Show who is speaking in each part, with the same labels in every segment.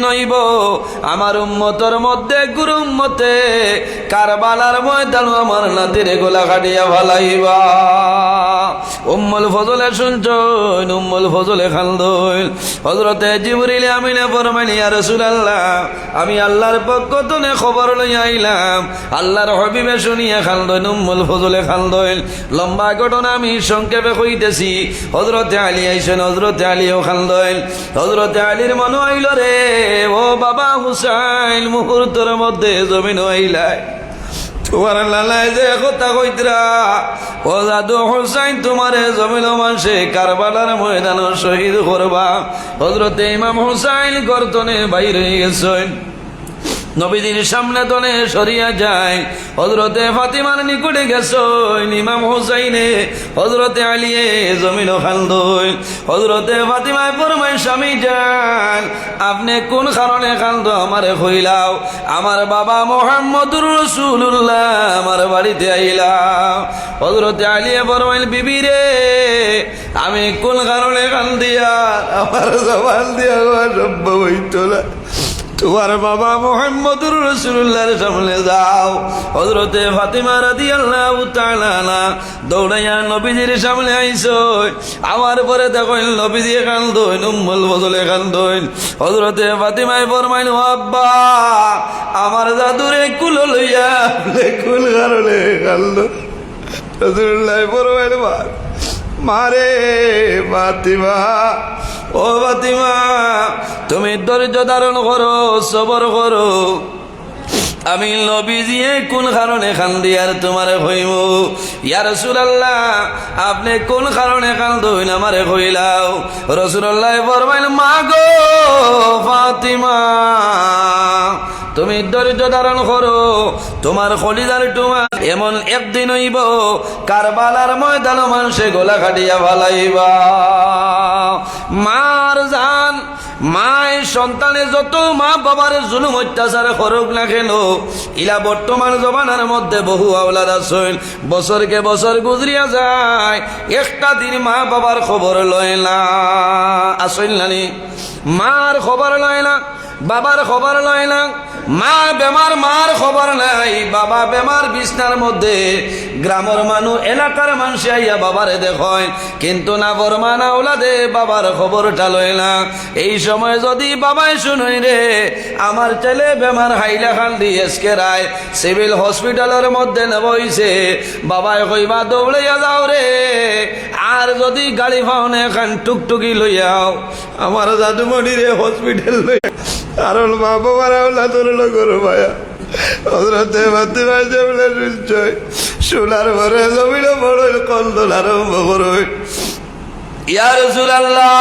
Speaker 1: একদিন হইব আমার উম্মতের মধ্যে গুরু উম্মতে কারবালার ময়দান আমার নাতিরে গোলা কাটিয়া ফালাইবা। উম্মুল ফজলে শুনছেন, উম্মুল ফজলে খালদইল হযরতে জিবরিল আমিনে ফরমাইলেন, ইয়া রাসূলুল্লাহ, আমি আল্লাহর পক্ষ থেকে খবর লইয়া আইলাম। আল্লাহর হাবিবে শুনিয়া খালদইল উম্মুল ফজলে খালদইল লম্বা ঘটনা আমি সংক্ষেপে কইতেছি। হযরতে আলী আইছেন, হযরতে আলীও খালদইল। হযরতে আলীর মনে হইল রে, ও বাবা হুসাইন, মুহূর্তের মধ্যে জমিন হইলাই তোমার লালায় যে কথা কইতরা, ও দাদু হুসাইন, তোমারে জমিন মানুষে কারবালার ময়দান শহীদ করবা। হযরতে ইমাম হুসাইন গর্তনে বাইরে গেছেন, নবীজির সামনে তনে সরিয়া যায়। হযরতে ফাতিমার নিকটে গেছেন ইমাম হুসাইনে, হযরতে আলীয়ে জমিন খালদইল। হযরতে ফাতিমায় ফরমায়, স্বামী যান, আপনি কোন কারণে খালদো আমারে কইলাও? আমার বাবা মুহাম্মদুর রাসূলুল্লাহ আমার বাড়িতে আইলাম। হযরতে আলীয়ে ফরমাইল, বিবি রে, আমি কোন কারণে কান্দিয়া আমার জবান দিয়া সম্ভব হইত না, তোমার বাবা মুহাম্মদুর রাসূলুল্লাহর সামনে যাও। হযরতে ফাতিমা রাদিয়াল্লাহু তাআলা আনহা দৌড়াইয়া নবীজির সামনে আইছো। আমার পরে দেখেন নবীজি কান্দইন, উম্মুল ফজলে কান্দইন। হযরতে ফাতিমায় ফরমাইল, আব্বা, আমার দাদুরে কুল লইয়া কুল কারণে কান্দো। রাসূলুল্লাহ ফরমাইল, মারে ফাতিমা, ও ফাতিমা, তুমি ধৈর্য ধারণ করো, সবর করো। আমি নবীজি কোন কারণে কান্দি আর তোমারে কইব? ইয়া রাসূলুল্লাহ, আপনি কোন কারণে কান্দইন আমারে কইলাও? রাসূলুল্লাহ ফরমাইল, মা গো ফাতিমা, তুমি ধৈর্য ধারণ করো, তোমার কলিজার টুমা এমন একদিন হইব কারবালার ময়দান মানুষে গোলা কাটিয়া ফালাইবা। মার জান, মায় সন্তানে যত মা বাবার জুলুম অত্যাচার করুক না কেন, ইলা বর্তমান জমানার মধ্যে বহু আওলাদ আছেন, বছরকে বছর গুজরিয়া যায়, একটা দিন মা বাবার খবর লয় না। আসেন নানি, মার খবর লয় না, বাবার খবর লয় না। মা বেমার, মার খবর নাই, বাবা বেমার বিছনার মধ্যে। গ্রামের মানুষ, এলাকার মানুষ আইয়া বাবারে দেখয়, কিন্তু না ফরমান আওলাদে বাবার খবরটা লয় না। এই সময় যদি বাবাই শুনই রে, আমার ছেলে বেমার, হাইলাকান্দি এসকে রায় সিভিল হসপিটালের মধ্যে নেব হইছে, বাবাই কইবা দৌড়াইয়া যাও রে। আর যদি গাড়ি পাওনে এখান টুকটুকি লইয়াও, আমার জাদুমণি রে হসপিটাল লইয়া, কারণ মা বাবার আওলাদর লগর ভাইয়া। হযরতে ফাতিমা যেমনে নিশ্চয় সোনার ঘরে জমিন বড় কন্দল আরম্ভ করই, ইয়া রাসূলুল্লাহ,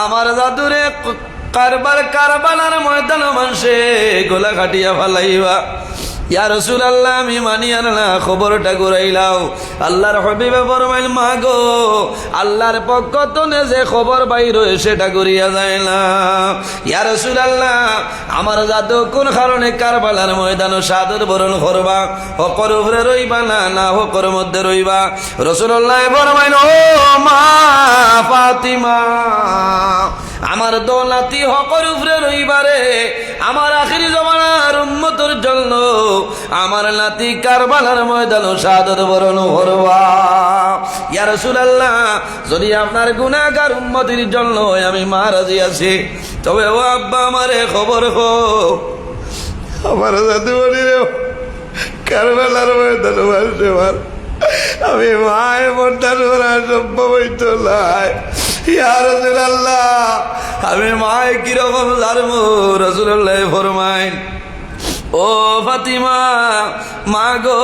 Speaker 1: আমার দাদুরে কারবালার ময়দান মানুষে গোলা কাটিয়া ফালাইবা। ইয়া রাসূলুল্লাহ, আমি মানি আর না, খবরটা ঘুরাইলাও। আল্লাহর হাবিবে ফরমাইল, মা গো, আল্লাহর পক্ষ থেকে যে খবর বাইর হয় সেটা ঘুরিয়া যায় না। ইয়া রাসূলুল্লাহ, আমার জাদু কোন কারণে কারবালার ময়দান শাহাদাত বরণ করবা? হকর উপরে রইবা না, না হকর মধ্যে রইবা? রাসূলুল্লাহ ফরমাইল, ও মা ফাতিমা, আমার দৌলাতি হকর উপরে রইবারে। আমার আখিরি জমানার উম্মতের জন্য আমার নাতি কারবালার ময়দান শাহাদাত বরণ করবা। ইয়া রাসূলুল্লাহ, যদি আপনার গুনাহগার উম্মতের জন্য আমি মারা যাইছি, তবে ও আব্বা আমারে খবর কো, আমার দাদু বলি রে কারবালার ময়দান মারছে মার, আমি মায়ের মন্দার করা সম্ভব হইত নাই। ইয়া রাসূলুল্লাহ, আমি মায় কিরকম জানবো? রাসূলুল্লাহ ফরমাইন, ও ফাতিমা, মা গো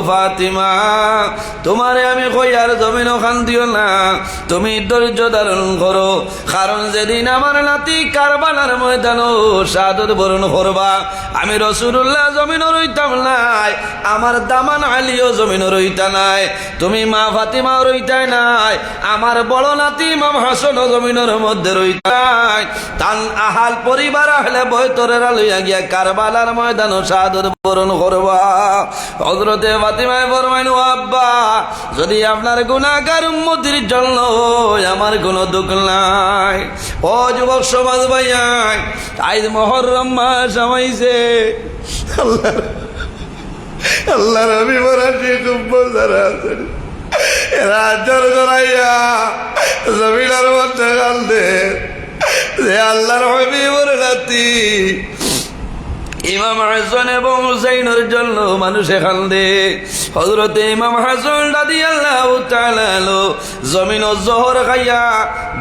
Speaker 1: ফাতিমা, তোমারে আমি কই আর জমিনও খান্দিও না, তুমি ধৈর্য ধারণ করো। কারণ যেদিন আমার নাতি কারবালার ময়দানও শাহাদাত বরণ করবা, আমি রাসূলুল্লাহ জমিনও রইতাম নাই, আমার দামান আলীও জমিনও রইতা নাই, তুমি মা ফাতিমাও রইতাই নাই, আমার বড় নাতি ইমাম হাসানও জমিনের মধ্যে রইতাই। তান আহাল পরিবার আহলে বয়তরেরা লইয়া গিয়া কারবালার ময়দান শাহাদত বরণ করবা। হযরতে ফাতিমায় ফরমাইল, ও আব্বা, যদি আপনার গুনাহগার উম্মতের জন্য আমার কোনো দুঃখ নাই। ও যুবক সমাজ ভাইয়া, আজ মুহররম মাস আমাইছে, আল্লাহর হাবিব রাজি কুব্বল যারা আছেন এরা জোর জড়াইয়া জমিনের মধ্যে কান্দে যে আল্লাহর হাবিবর নাতি ইমাম হাসান এবং হুসাইনের জন্য মানুষে কান্দে। হযরতে ইমাম হাসান রাদিয়াল্লাহু তাআলা জমিন ও জহর খাইয়া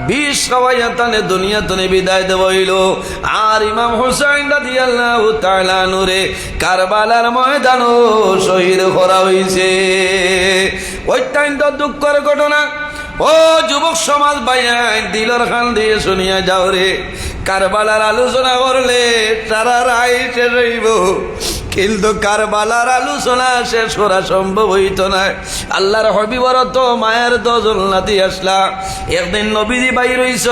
Speaker 1: বিষ খাওয়াইয়া তানে দুনিয়া তনে বিদায় দেবইল। আর ইমাম হুসাইন রাদিয়াল্লাহু তাআলা নুরে কারবালার ময়দানও শহীদ করা হইছে। অত্যন্ত দুঃখের ঘটনা। ও যুবক সমাজ ভাইয়াই, দিলর খান দিয়ে শুনিয়া যাও রে, কারবালার আলোচনা করলে সারা রায় শেষ হইব, কিন্তু কারবালার আলোচনা শেষ করা সম্ভব হইত না। আল্লাহর হাবিবর তো মায়ের দোজন নাতি আসলা। একদিন নবীজি বাইর হইছ,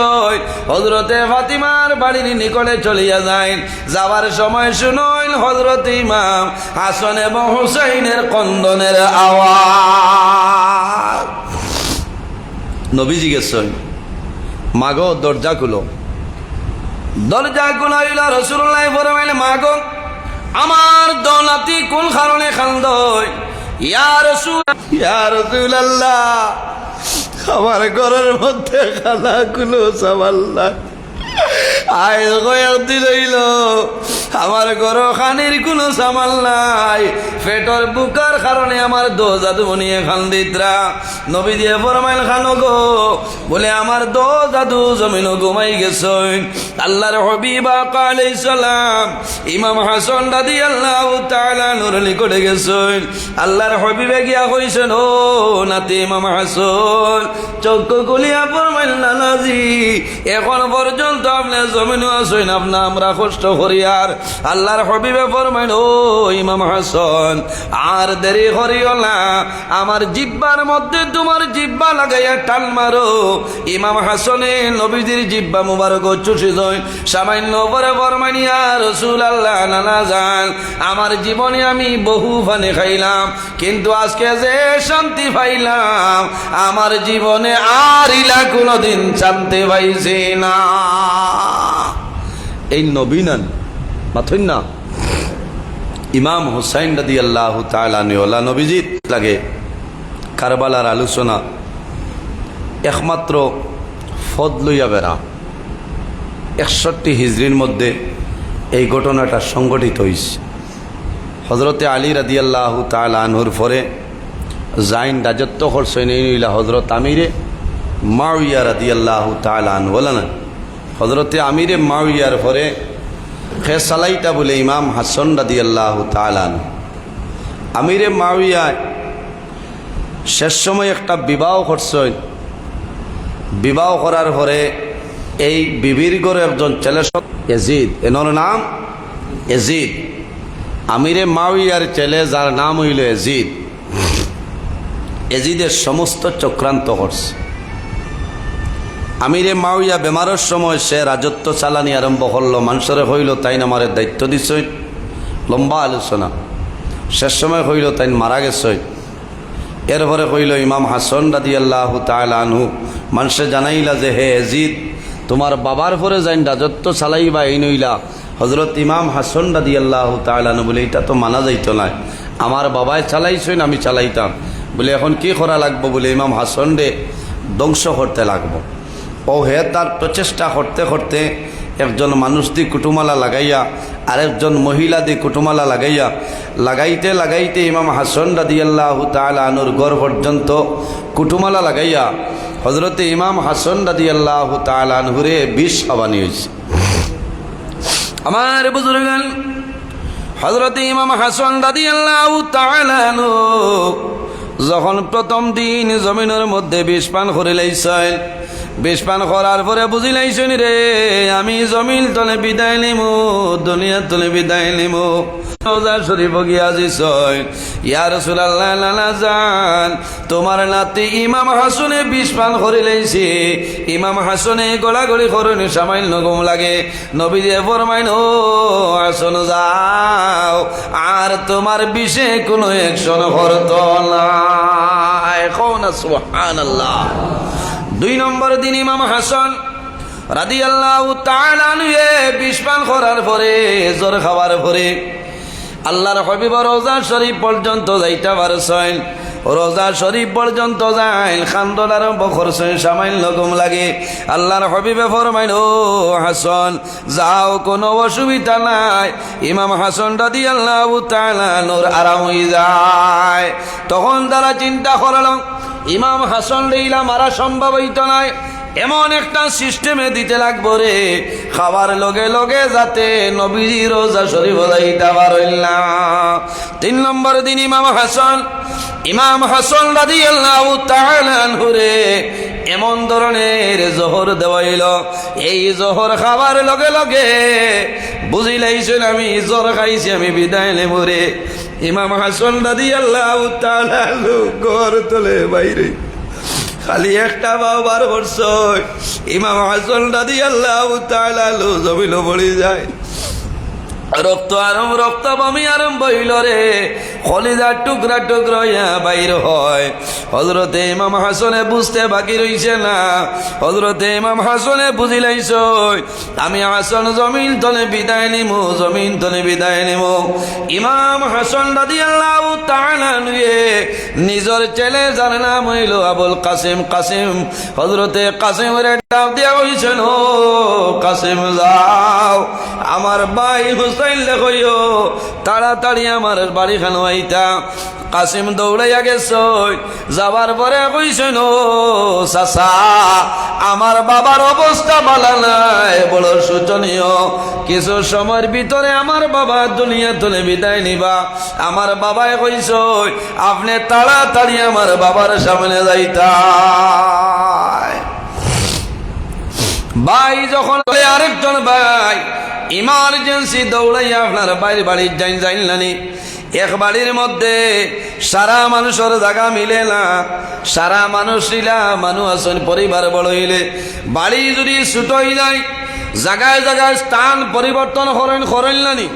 Speaker 1: হযরতে ফাতিমার বাড়ির নিকটে চলিয়া যায়। যাওয়ার সময় শুনইল হযরত ইমাম হাসান এবং হুসাইনের কন্দনের আওয়াজ। নবীজি গেছেন, মাগো দরজা খুলো। দরজা খুলাইলা রাসূলুল্লাহ ফরমাইলে, মাগো আমার দৌলতি কোন কারণে খান্দয়? ইয়া রাসূলুল্লাহ, আমার ঘরের মধ্যে খানা গুলো সামাল্লা আয় কয়েকদিন হইল আমার ঘর খানির কোনো সামাল নাই। পেটর বুকার কারণে আমার দো জাদু বনিয়ে খান দিতরা। নবী দিয়ে ফরমাইল, খানো গো। বলে আমার দো জাদু জমিন ঘুমাই গেছেন। আল্লাহর হাবিব আলাইহিস সালাম ইমাম হাসান রাদিয়াল্লাহু তাআলা নূর নিকটে গেছেন। আল্লাহর হাবিবে গিয়া কইছেন, ও নাতি ইমাম হাসান, চক্ষু খুলিয়া ফরমাইল, নানাজি এখন পর্যন্ত আপনি জমিনে আছেন, আপনা আমরা কষ্ট করি। আর আল্লাহর হাবিবে ফরমাইল, ও ইমাম হাসান, আর দেরি করিও না, আমার জিহ্বার মধ্যে তোমার জিহ্বা লাগাইয়া টান মারো। ইমাম হাসানে নবীজির জিহ্বা মুবারক চুষি যায়। সামান্য পরে ফরমাইল, ইয়া রাসূলুল্লাহ, নানা জান, আমার জীবনে আমি বহু পানি খাইলাম, কিন্তু আজকে যে শান্তি পাইলাম আমার জীবনে আর ইলা কোনোদিন শান্তি পাইছি না। এই নবী নন, মাথুন না, ইমাম হুসাইন রাদিয়াল্লাহু তাআলা আনহু নবীজি লাগে কারবালার আলোচনা একমাত্র ফদ লইয়া বেড়া। 61 হিজরির মধ্যে এই ঘটনাটা সংঘটিত হয়েছে। হযরতে আলী রাদিয়াল্লাহু তাআলা আনহুর পরে জাইন রাজত্ব করছেন এইলা হযরত আমিরে মাউইয়া রাদিয়াল্লাহু তাআলা আনহু। বলেন হযরতে আমিরে মাউইয়ার পরে ফেসালাইটা বলে ইমাম হাসান রাদিয়াল্লাহু তাআলা আনহু। আমিরে মাউইয়া শেষ সময় একটা বিবাহ করছেন। বিবাহ করার পরে এই বিবির ঘরে একজন ছেলে ইয়াজিদ, এনার নাম ইয়াজিদ। আমিরে মাউইয়ার ছেলে যার নাম হইল ইয়াজিদ, ইয়াজিদের সমস্ত চক্রান্ত করছে। আমিরে মাউইয়া বেমারের সময় সে রাজত্ব চালানি আরম্ভ করলো। মানুষের হইল তাই আমার দায়িত্ব দিছে, লম্বা আলোচনা। শেষ সময় হইল তাই মারা গেছে। এরপরে কইল ইমাম হাসান রাদিয়াল্লাহু তাআলা আনহু মানুষে জানাইলা যে, হে ইয়াজিদ, তোমার বাবার পরে যাই রাজত্ব চালাইবা এই নইলা। হযরত ইমাম হাসান রাদিয়াল্লাহু তাআলা আনহু বলে, এটা তো মানা যাইত না, আমার বাবাই চালাইছেন, আমি চালাইতাম। বলে এখন কি করা লাগবো? বলে ইমাম হাসান রে ধ্বংস করতে লাগবো। ও হে তার প্রচেষ্টা করতে করতে একজন মানুষ দি কুটুমালা লাগাইয়া আরেকজন মহিলা দি কুটুমালা লাগাইতে লাগাইতে ইমাম হাসান রাদিয়াল্লাহু তাআলা আনহুর ঘর পর্যন্ত কুটুমালা লাগাইয়া হযরতে ইমাম হাসান রাদিয়াল্লাহু তাআলা আনহুরে বিষ খাওয়ানি হয়েছে। আমার বুজুর্গান, হযরতে ইমাম হাসান রাদিয়াল্লাহু তাআলা আনহু যখন প্রথম দিন জমিনের মধ্যে বিষ পান করে লাইছেন, বিষ পান করার পরে বুঝিলাইছেন রে আমি জমিন তলে বিদায় নিমু, দুনিয়ার তলে বিদায় নিমু। রোজা শরীফ গিয়া জিসয়, ইয়া রাসূলুল্লাহ নানা জান তোমার নাতি ইমাম হাসানে বিষ পান করে লাইছে। ইমাম হাসানে গোলাগুলি করুন সামান্য ঘুম লাগে। নবীজি ফরমাইন ও হাসান যাও, আর তোমার বিষে কোনো অ্যাকশন করত না। এখন সুবহানাল্লাহ। 2 নম্বর দিন ইমাম হাসান রাদিয়াল্লাহু তাআলা আনহু বিষ পান করার পরে জ্বর খাওয়ার পরে আল্লাহর হাবিব রোজা শরীফ পর্যন্ত যাইতে পারছেন। রোজা শরীফ পর্যন্ত যাইল, খান্দন আরম্ভ করছেন, সামান্য ঘুম লাগে। আল্লাহর হাবিবে ফরমাইল ও হাসান যাও, কোনো অসুবিধা নাই। ইমাম হাসান রাদিয়াল্লাহু তাআলা নূর আরাম হয়ে যায়। তখন তারা চিন্তা করল ইমাম হাসান লীলা মারা সম্ভব হইত নাই, এমন একটা সিস্টেমে দিতে লাগবো রে খাবার লগে লগে যাতে নবীজি রোজা শরীফ যাইতে পারল না। 3 নম্বর দিন ইমাম হাসান রাদিয়াল্লাহু তাআলা আনহু রে এমন ধরনের জহর দেওয়াইল, এই জহর খাবার লগে লগে বুঝিলাইছেন আমি জ্বর খাইছি, আমি বিদায় নেব রে। ইমাম হাসান রাদিয়াল্লাহু তাআলা ঘর তোলে বাইরে খালি একটা বাবার বর্ষ। ইমাম হাসান রাদিয়াল্লাহু তাআলা জমিন পড়ে যায়, রক্ত বমি আরম্ভ হইল রে, কলিজার টুকরা টুকরা বাইর হয়। হযরতে ইমাম হাসানে বুঝতে বাকি রইছে না। হযরতে ইমাম হাসানে বুঝিলাইছ আমি হাসান জমিন তলে বিদায় নিমু, জমিন তলে বিদায় নিমু। ইমাম হাসান রাদিয়াল্লাহু তাআলা নিজের ছেলে যার নাম হইল আবুল কাসিম, হযরতে কাসিমের ডাক দিয়া হইছেন ও কাসিম যাও, আমার ভাই হুসাইন দেখো তাড়াতাড়ি আমার বাড়ি খানো আইতা। কাসিম দৌড়াইয়া গেছ, যাবার পরে কইছেন ও চাচা আমার বাবার অবস্থা ভালো নাই, বড় শোচনীয়। কিছু সময়ের ভিতরে আমার বাবা দুনিয়া তুলে বিদায় নিবা। আমার বাবাই কইছ আপনি তাড়াতাড়ি আমার বাবার সামনে যাইতা। ভাই যখন আরেকজন ভাই ইমার্জেন্সি দৌড়াইয়া আপনার বাইরে বাড়ির যাইলানি। এক বাড়ির মধ্যে সারা মানুষের জায়গা মিলে না, সারা মানুষ আছেন, পরিবার বড় হইলে বাড়ি যদি ছোট হয়ে যায় জায়গায় জায়গায় স্থান পরিবর্তন করেন নানি।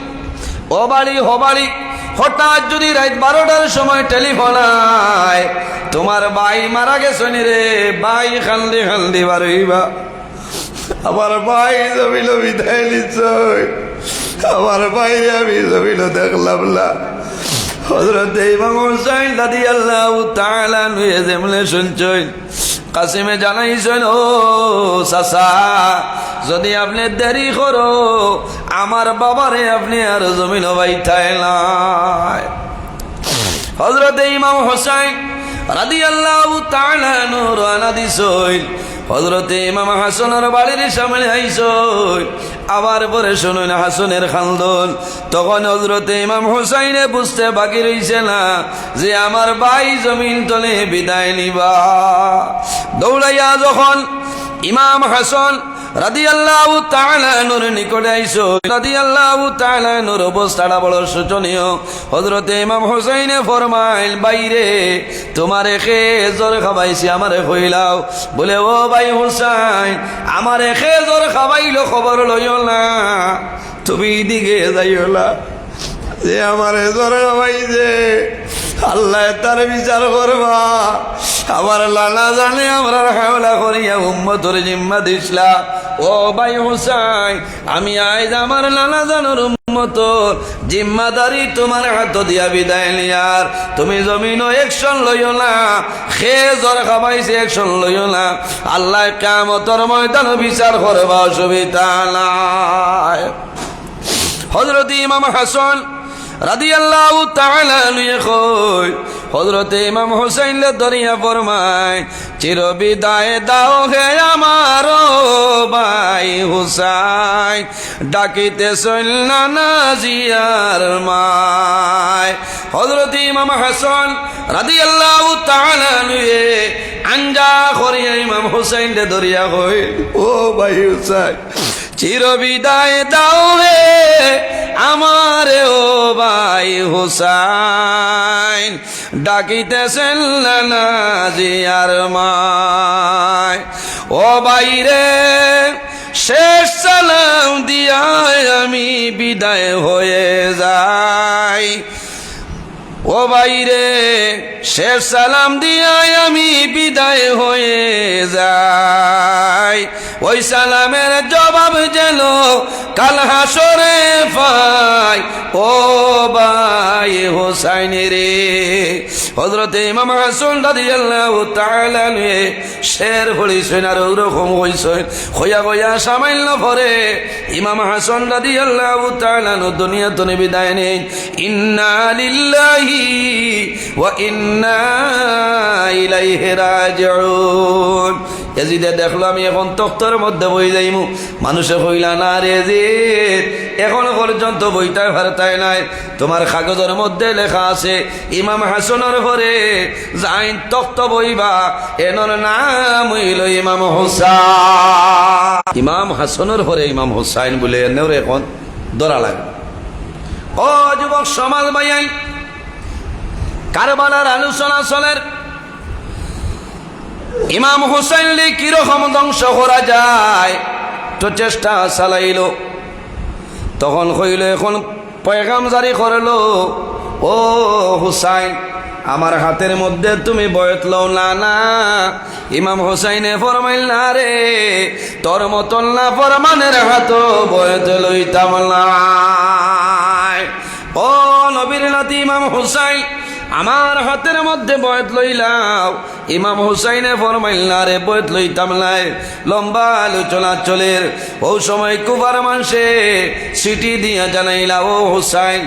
Speaker 1: ও বাড়ি হঠাৎ যদি রাত 12টার সময় টেলিফোন আয় তোমার ভাই মারা গেছেন রে, ভাই খান্দি বার হইবা। আমার ভাই জমিল বিদায় নিশ্চয়, আমার ভাই আমি জমিল দেখলাম না। হযরতে ইমাম হুসাইন রাদিয়াল্লাহু তাআলা যেমনে শুনছেন কাসিমে জানাইছেন ও চাচা যদি আপনি দেরি করো আমার বাবারে আপনি আর জমিন বাইথায় নাই। হযরতে ইমাম হুসাইন রাদিয়াল্লাহু তাআলা রওনা দিছেন। হযরতে ইমাম হাসানের বাড়ির সামনে আইসই, আবার পরে শুনুন হাসানের খান্দন। তখন হযরতে ইমাম হুসাইনে বুঝতে বাকি রইছে না যে আমার ভাই জমিন তলে বিদায় নিবা। দৌড়াইয়া যখন ইমাম হাসান রাদিয়াল্লাহু তাআলা নূর নিকটে আইসো, রাদিয়াল্লাহু তাআলা নূর অবস্থাটা বড় শোচনীয়। হযরতে ইমাম হুসাইনে ফরমাইল বাইরে তোমারে খে জ্বর খাবাইছি আমারে কইলাও। বলে ও ভাই হুসাইন আমারে খে জ্বর খাবাইলো খবর লইও না, তুমি দিকে যাইও না, যে আমারে জ্বর খাবাইছে আল্লাহ তার বিচার করবা। আমার লালা জানে আমরা হাওলা করিয়া উম্মতের জিম্মা দিছলা। ও ভাই হুসাইন আমি আজ আমার লালা জানোর উম্মতের জিম্মাদারি তোমার হাত দিয়া বিদায় নিয়ার। তুমি জমিনও অ্যাকশন লইও না, খে জ্বর খাবাইছে অ্যাকশন লইও না, আল্লাহ কিয়ামতের ময়দানে বিচার করবা, অসুবিধা নাই। হযরত ইমাম হাসান রাদিয়াল্লাহু তাআলা কই হযরতে ইমাম হুসাইনলে দরিয়া ফরমায়, চির বিদায় দাও হে আমার ভাই হুসাইন, ডাকিতে চলনা নাজিয়ার মায়। হযরত ইমাম হাসান রাদিয়াল্লাহু তাআলা আনহু আঞ্জা করিয়া ইমাম হুসাইন রে দরিয়া কই, ও ভাই হুসাইন, চির বিদায় দাও হে আমারে ও ভাই হুসাইন, ডাকিতেছেন নাজিয়ার মায়। ও ভাই রে, শেষ সালাম দিয়া আমি বিদায় হয়ে যাই। ও ভাই রে, শেষ সালাম দিয়াই আমি বিদায় হয়ে যাই। ওই সালামের জবাব যেন কাল হাসরে পাই, ও ভাই হোসাইন রে। হযরত ইমাম হাসান রাদিয়াল্লাহু তাআলা শের হইছেন আর ওরকম হইছেন, হইয়া হইয়া সামান্য পরে ইমাম হাসান রাদিয়াল্লাহু তাআলা দুনিয়া থেকে বিদায় নেন। ইন্না লিল্লাহি ওয়া ইন্না ইলাইহি রাজিউন। ইয়াজিদে দেখলো আমি এখন তখ্তার মধ্যে বই যাইমু, মানুষে কইলা না রে জিদ, এখনো পর্যন্ত বইটাই ভারতায় নাই, তোমার কাগজের মধ্যে লেখা আছে ইমাম হাসানের পরে যাইন তখ্ত বইবা, এনর নাম হইল ইমাম হুসাইন। ইমাম হাসানের পরে ইমাম হুসাইন বলে এনেও এখন ধরা লাগে। ও যুবক সমাজ ভাইয়াই, কারবালার আলোচনা চলের ইমাম হুসাইনকে কিরকম ধ্বংস করা যায় তো চেষ্টা চালাইল। তখন কইল, এখন পয়গাম জারি করলো, ও হুসাইন, আমার হাতের মধ্যে তুমি বয়ত লও না। না, ইমাম হুসাইনে ফরমাইল, না রে, তোর মতন না ফরমানের হাত বয়ত লইতাম না। ও নবীর নাতি ইমাম হুসাইন, আমার হাতের মধ্যে বয়ত লইলাও। ইমাম হুসাইনে ফরমাইল, না রে, বয়ত লইতাম নাই। লম্বা আলোচনা চলের ও সময় কুফার মানুষে সিটি দিয়া জানাইলা, ও হুসাইন,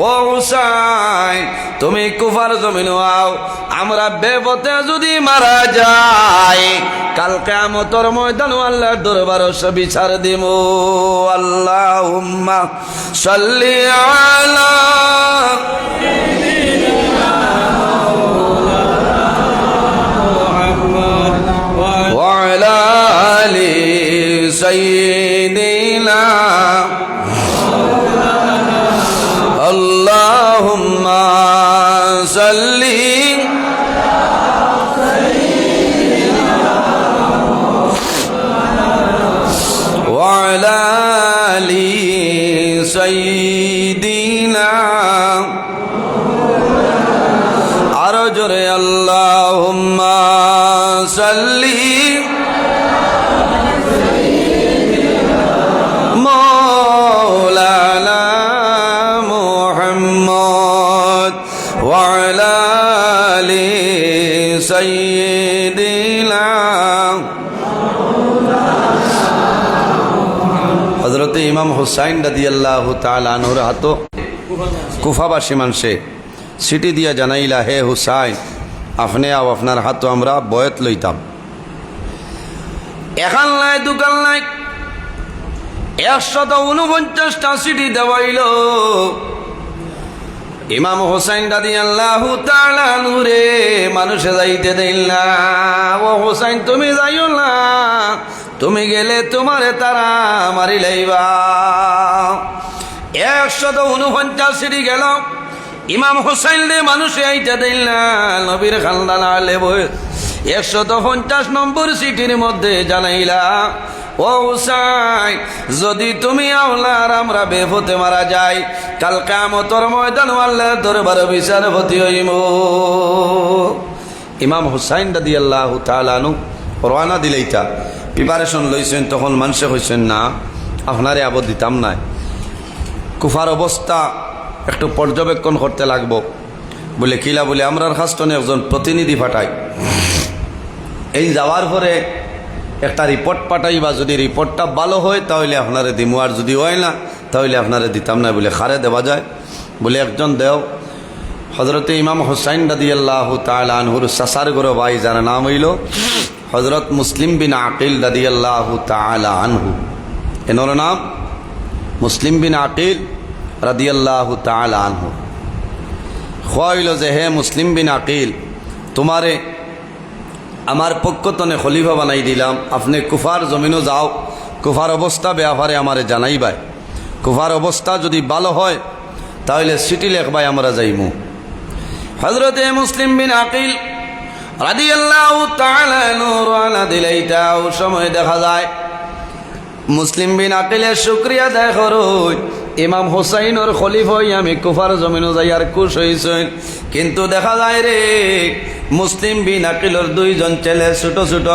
Speaker 1: ও হুসাইন, তুমি কুফার জমিন আও, আমরা বেপথে যদি মারা যাই কাল কিয়ামতের ময়দান আল্লাহর দরবার বিচার দিব। আল্লাহুম্মা সাল্লি আলা وعلى آل سيدنا اللهم صل وعلى آل سيدنا আরো জোরে আল্লাহুম্মা সাল্লি মাওলানা মুহাম্মদ ওয়া আলা আলি সাইয়্যিদিনা। হযরত ইমাম হুসাইন রাদিয়াল্লাহু তাআলা আনহুর হাতো কুফাবাসী মানুষে সিটি দিয়া জানাইলা, হে হুসাইন, আপনি আও, আপনার হাত আমরা বয়ত লইতাম। এখান নাই দোকান নাই 149টা সিটি দেওয়াইল। ইমাম হুসাইন রাদিয়াল্লাহু তাআলা আনহু রে মানুষে যাইতে দিল না। ও হুসাইন, তুমি যাইও না, তুমি গেলে তোমারে তারা মারি লাইবা। 149 সিটি গেল, ইমাম হুসাইন রে মানুষে আইতে দিল না। নবীর খানদান আলে বই 150 নম্বর সিটির মধ্যে জানাইলা, ও হুসাইন, যদি তুমি আওলার আমরা বেপথে মারা যাই কাল কিয়ামতের ময়দান আল্লাহর দরবারে বিচারপতি হইব। ইমাম হুসাইন রাদিয়াল্লাহু তাআলা আনহু রওনা দিলেইতা প্রিপারেশন লইছেন। তখন মানুষে কইছেন, না, আপনারে আবদ দিতাম নাই, কুফার অবস্থা একটু পর্যবেক্ষণ করতে লাগবো। বলে কিলা? বলে আমরার খাস্তনে একজন প্রতিনিধি পাঠাই, এই যাওয়ার পরে একটা রিপোর্ট পাঠাই, বা যদি রিপোর্টটা ভালো হয় তাহলে আপনারে দিমু, আর যদি হয় না তাহলে আপনারে দিতাম না। বলে খারে দেওয়া যায়? বলে একজন দেও। হজরতে ইমাম হুসাইন রাদিয়াল্লাহু তাআলা আনহুর সাসার গরো ভাই যার নাম হইল হজরত মুসলিম বিন আকিল রাদিয়াল্লাহু তাআলা আনহু। এনার নাম মুসলিম বিন আকিল রাদিয়াল্লাহু তাআলা আনহু। হইল যে হে মুসলিম বিন আকিল, তোমারে আমার পক্ষতনে খলিফা বানাই দিলাম, আপনি কুফার জমিনও যাও, কুফার অবস্থা ব্যাপারে আমারে জানাইবাই, কুফার অবস্থা যদি ভালো হয় তাহলে চিঠি লেখবাই আমরা যাইমু। হযরতে মুসলিম বিন আকিল রাদিয়াল্লাহু তাআলা রওনা দিলেইটাও সময় দেখা যায় মুসলিম বিন আকিলের শুকরিয়া আদায় করুন, ইমাম হুসাইনের খলিফা আমি কুফার জমিনও যাই আর খুশ হইছেন। কিন্তু দেখা যায় রে মুসলিম বিন আকিলের দুইজন ছেলে ছোট ছোট,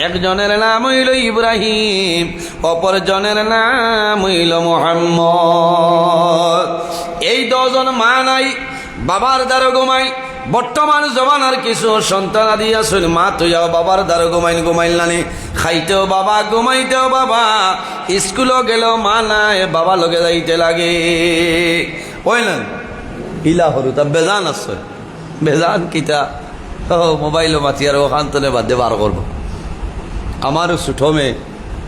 Speaker 1: একজনের নাম হইল ইব্রাহিম, অপরজনের নাম হইল মুহাম্মদ। এই দুজন মা নাই, বাবার দ্বারা ঘুমাই। বর্তমান জমানার কিছু সন্তান আদি আসুন, মা তুইয়াও বাবার দ্বারা ঘুমাইল নানি, খাইতেও বাবা ঘুমাইতেও বাবা, স্কুলও গেল মা নাই, বাবা লগে যাইতে লাগে। ওই না ইলা হরু তা বেজান আছে, বেজান কিতা মোবাইলও মাতি আর ওখান তলে বাদে বার করবো। আমারও ছুটো মেয়ে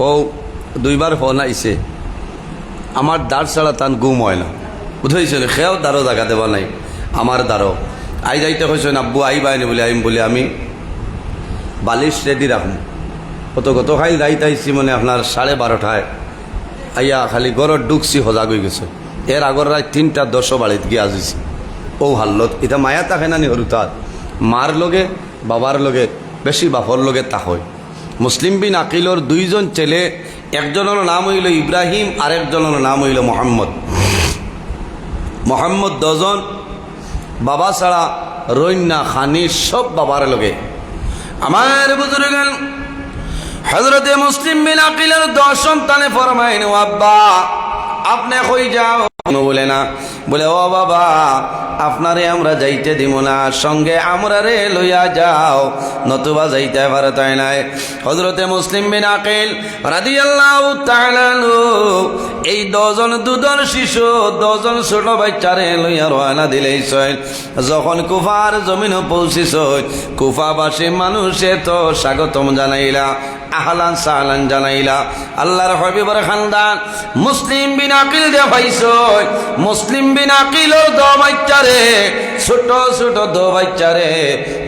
Speaker 1: ও দুইবার ফোন আইছে, আমার দাঁড় ছাড়া তান গুম হয় না, বুঝেছিল সেও দাঁড়ো জায়গা দেওয়া নাই, আমার দাঁড়ো আই যাইতে কইছেন আব্বু আইবাইনি বলে আইম বলে আমি বালিশ রেডি রাখুন। কত খাই যাইতে আইসি মানে আপনার 12:30 আইয়া খালি গরর ঢুকছি সজাগ হয়ে গেছে। এর আগর রাত 3:10 বাড়িত গিয়ে আসিছি। ও হাল্লত এটা মায়া তাকে নানি হরু তার মার লগে বাবার লগে বেশি বাপর লগে তা হয়। মুসলিম বিন আকিলর দুইজন ছেলে, একজনের নাম হইল ইব্রাহিম আর একজনের নাম হইল মোহাম্মদ। মোহাম্মদ দুজন বাবা ছাড়া রইন্না খানি সব বাবার লগে। আমার বুজুর্গান হযরতে মুসলিম বিন আকিলের 10 সন্তানে ফরমাইন ও আব্বা আপনি কই যাও, বলে না, বলে ও বাবা আপনারে আমরা যাইতে দিব না, সঙ্গে আমরা রে লইয়া যাও, নতুবা যাইতে পারে তাই নাই। হযরতে মুসলিম বিন আকিল রাদিয়াল্লাহু তাআলা এই 2 জন দুধর শিশু 2 জন ছোট বাচ্চারে লইয়া রওনা দিলেইছেন। যখন কুফার জমিনে পৌঁছিছেন, কুফাবাসী মানুষে তো স্বাগতম জানাইলা, আহলান সাহলান জানাইলা। আল্লাহর হাবিবের খানদান মুসলিম বিন আকিল দে ভাইছয়, মুসলিম বিন আকিলর 2 বাচ্চারে ছোট ছোট 2 বাচ্চারে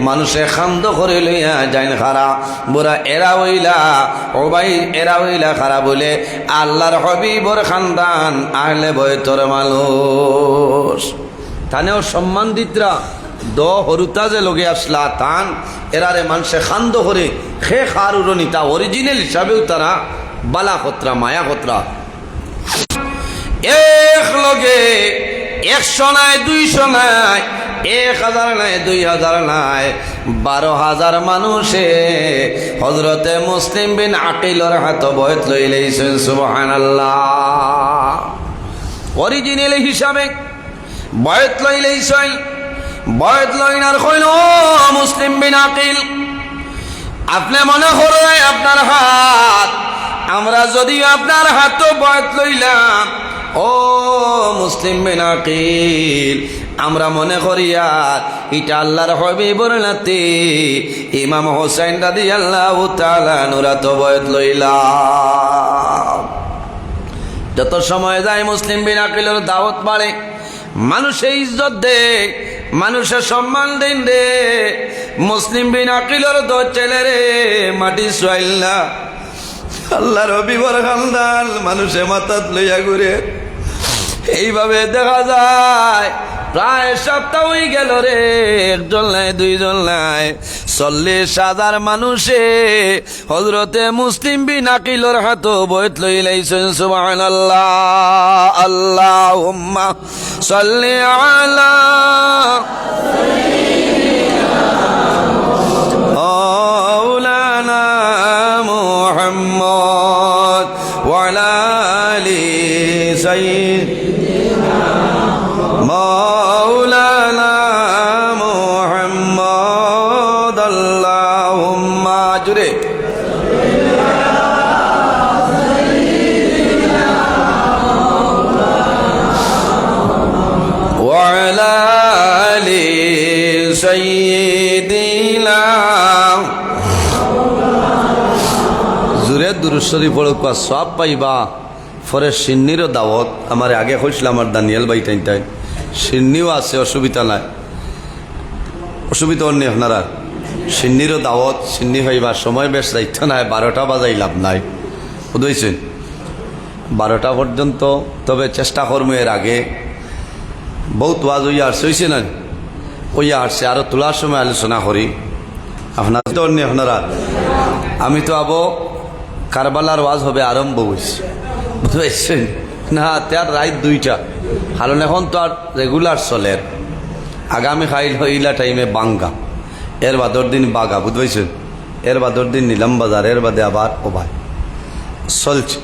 Speaker 1: মানুষে খান্দ করে লইয়া যাইন খারা বুড়া এরা হইলা ও ভাই এরা হইলা খারা বলে আল্লাহর হাবিবের খানদান আহলে বয়তর মানুষ তানেও সম্মানিতরা হরুতা যে লগে আসলা তান এরারে মানুষে খান্দ করে খে খার উরনিতা অরিজিনাল হিসাবেও তারা বালা খতরা মায়া খতরা এক লগে 100 নাই 200 নাই 1000 নাই 2000 নাই 12,000 মানুষে হযরতে মুসলিম বিন আকিলর হাত বয়ত লইলেছেন। সুবহানাল্লাহ। অরিজিনাল হিসাবে বয়ত লইলেছেন। বয়ত লইনার কইল মুসলিম বিন আকিল আপনি মনে করেন আপনার হাত, আমরা যদি আপনার হাত বয়ত লইলাম ও মুসলিম বিন আকিল আমরা মনে করি আর এটা আল্লাহর হাবিবের নাতি ইমাম হুসাইন রাদিয়াল্লাহু তাআলা নুরাত বয়ত লইলাম। যত সময় যায় মুসলিম বিন আকিলের দাওয়াত বাড়ে, মানুষে ইজ্জত দে, মানুষের সম্মান দেন রে। মুসলিম বিন আকিলের 2 ছেলে রে মাটি সোয়াইল্লা আল্লাহর হাবিবের খানদান মানুষে মাথাত লইয়া ঘুরে। এইভাবে দেখা যায় প্রায় সপ্তাহ হয়ে গেল রে, 1 জন নাই 2 জন নাই 40,000 মানুষে হযরতে মুসলিম বিন আকিলের হাত বয়ত লইলাইছেন। সুবহানাল্লাহ। আল্লাহুম্মা সাল্লি আলা মাওলানা মুহাম্মদ ওয়া আলা আলি সাইয়্যিদিনা মাওলানা মুহাম্মদ। আল্লাহুম্মা জুরে ওয়া আলা আলি سيدنا জুরে দুরূদ শরীফ পড়ক সব পাইবা পরে সিন্নিরও দাওয়াত আমার আগে কইছিল আমার দানিয়েল ভাই তাই সিন্নিও আছে অসুবিধা নাই অসুবিধা নেই আপনারা সিন্নিরও দাওয়াত সিন্নি হইবা সময় বেশ যাইতো নাই 12টা বাজাই লাভ নাই বুঝেছেন 12টা পর্যন্ত তবে চেষ্টা করবো এর আগে বহুত ওয়াজ হইয়া আসছে হয়েছে না ওইয়া আসছে আরো তোলার সময় আলোচনা করি আপনার তো নেই আপনারা আমি তো আবো কারবালার ওয়াজ হবে আরম্ভ হয়েছে বুঝতে না তার রাত 2টা কারণ এখন তো আর রেগুলার চলে আগামী খাইল হইলা টাইমে বাঙ্গা এর বাদর দিন বাগা বুঝতে এর বাদর দিন নিলাম বাজার এর বাদে আবার ওভাই চলছে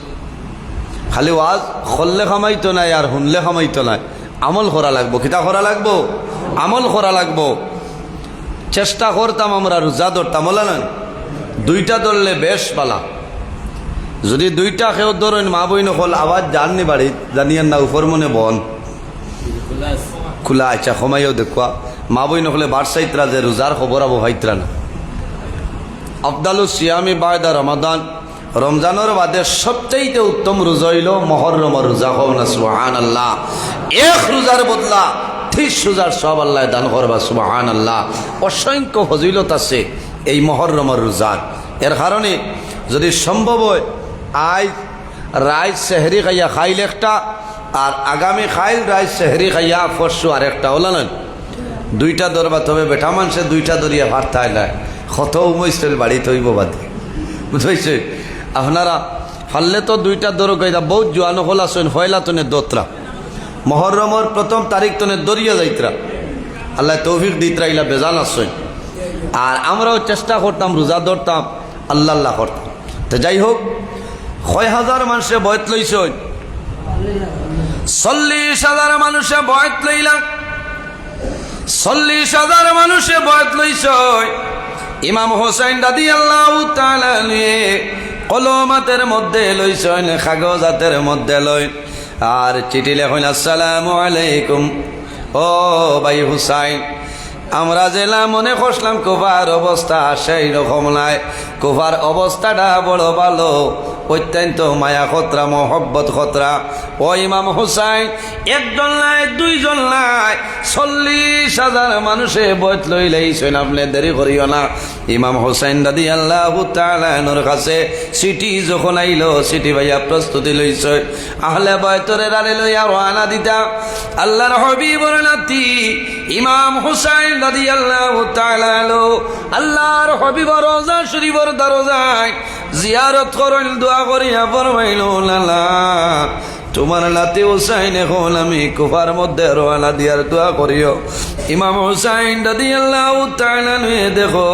Speaker 1: খালি ওয়াজ করলে খামাইতো নাই আর শুনলে খামাইতো নাই আমল করা লাগবো কিতা করা লাগবো আমল করা লাগবো চেষ্টা করতাম আমরা রোজা ধরতাম বলে না 2টা ধরলে বেশ পালা যদি 2টা কেউ ধরেন মা বই নকল আবার জাননি বাড়ি জানিয়েন না উপর মনে বন খোলা আচ্ছা সময়েও দেখুয়া মা বই নকলে বারসাইতরা যে রোজার খবর আবো হাইতরা না আফদালু সিয়ামি বায়দা রমাদান রমজানের বাদে সবচেয়ে উত্তম রোজা হইল মুহররমের রোজা হও না সুবহানাল্লাহ এক রোজার বদলা 30 রোজার সব আল্লাহ দান করবা সুবহানাল্লাহ অসংখ্য ফজিলত আছে এই মুহররমের রোজার এর কারণে যদি সম্ভব হয় আজ রাত সেহরি খাইয়া খাইল একটা আর আগামী খাইল রাত সেহরি খাইয়া পরশু আর একটা হলো না 2টা ধরবা তবে বেটা মানুষের 2টা ধরিয়া ভাত খাই না কত উমৈশের বাড়ি তৈব বাদে বুঝেছে আপনারা ফাললে তো 2টা দর গাইদা বহুত জোয়ানো হল আসেন হয়লা তনে দোতরা মুহররমের 1ম তারিখ তনে দরিয়া যাইতরা আল্লাহ তৌফিক দিতরা ইলা বেজান আসেন আর আমরাও চেষ্টা করতাম রোজা ধরতাম আল্লাহ আল্লাহ করতাম তো যাই হোক 6,000 মানুষে বয়ত লইছেন 40,000 মানুষে বয়ত লইলাম 40,000 মানুষে বয়ত লইছেন ইমাম হোসেন রাদিয়াল্লাহু তাআলা নিয়ে কলমাতের মধ্যে লইছেন কাগজাতের মধ্যে লই আর চিঠি লেখেন আসসালামু আলাইকুম ও ভাই হুসাইন আমরা জেলা মনে করলাম কুফার অবস্থা সেই রকম নাই কুফার অবস্থাটা বড় ভালো অত্যন্ত মায়া খতরা মহব্বত খতরা ও ইমাম হুসাইন একজন নাই 2জন নাই 40,000 মানুষে বয়ত লইলেইছেন আপনি দেরি করিও না ইমাম হুসাইন রাদিয়াল্লাহু তাআলা নূর কাছে সিটি যখন আইলো সিটি ভাইয়া প্রস্তুতি লইছে আহলে বয়তরে রালে লইয়া রওনা দিতা আল্লাহর হাবিবর নাতি ইমাম হুসাইন রাদিয়াল্লাহু তাআলা আল্লাহর হাবিবর রওজা শরীফের দরজায় জিয়ারত করেন দোয়া করিয়া ফরমাইল লালা তোমার নাতি হুসাইন এখন আমি কুফার মধ্যে রওনা দিয়ার দোয়া করিও ইমাম হুসাইন রাদিয়াল্লাহু তাআলা দেখো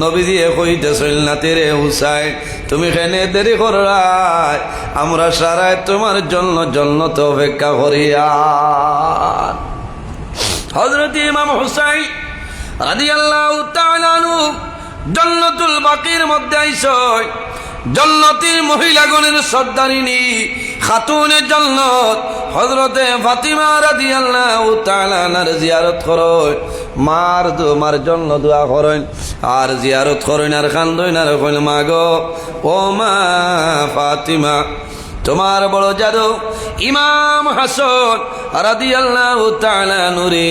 Speaker 1: নবীজি কইতেছেন নাতি রে হুসাইন তুমি কেন দেরি করাই আমরা সারায় তোমার জন্য জান্নাত অপেক্ষা করিয়া হযরত ইমাম হুসাইন রাদিয়াল্লাহু তাআলা আনহু জান্নাতুল বাকির মধ্যে আইসয় জান্নাতের মহিলাগণের সর্দারিনী খাতুনে জান্নাত হযরতে ফাতিমা রাদিয়াল্লাহু তাআলা আনহার জিয়ারত করেন মার জন্য দোয়া করেন আর জিয়ারত করেন আর কান্দেন আর কইল মা গো ও মা ফাতিমা তোমার বড় জাদু ইমাম হাসান রাদিয়াল্লাহু তাআলা নুরে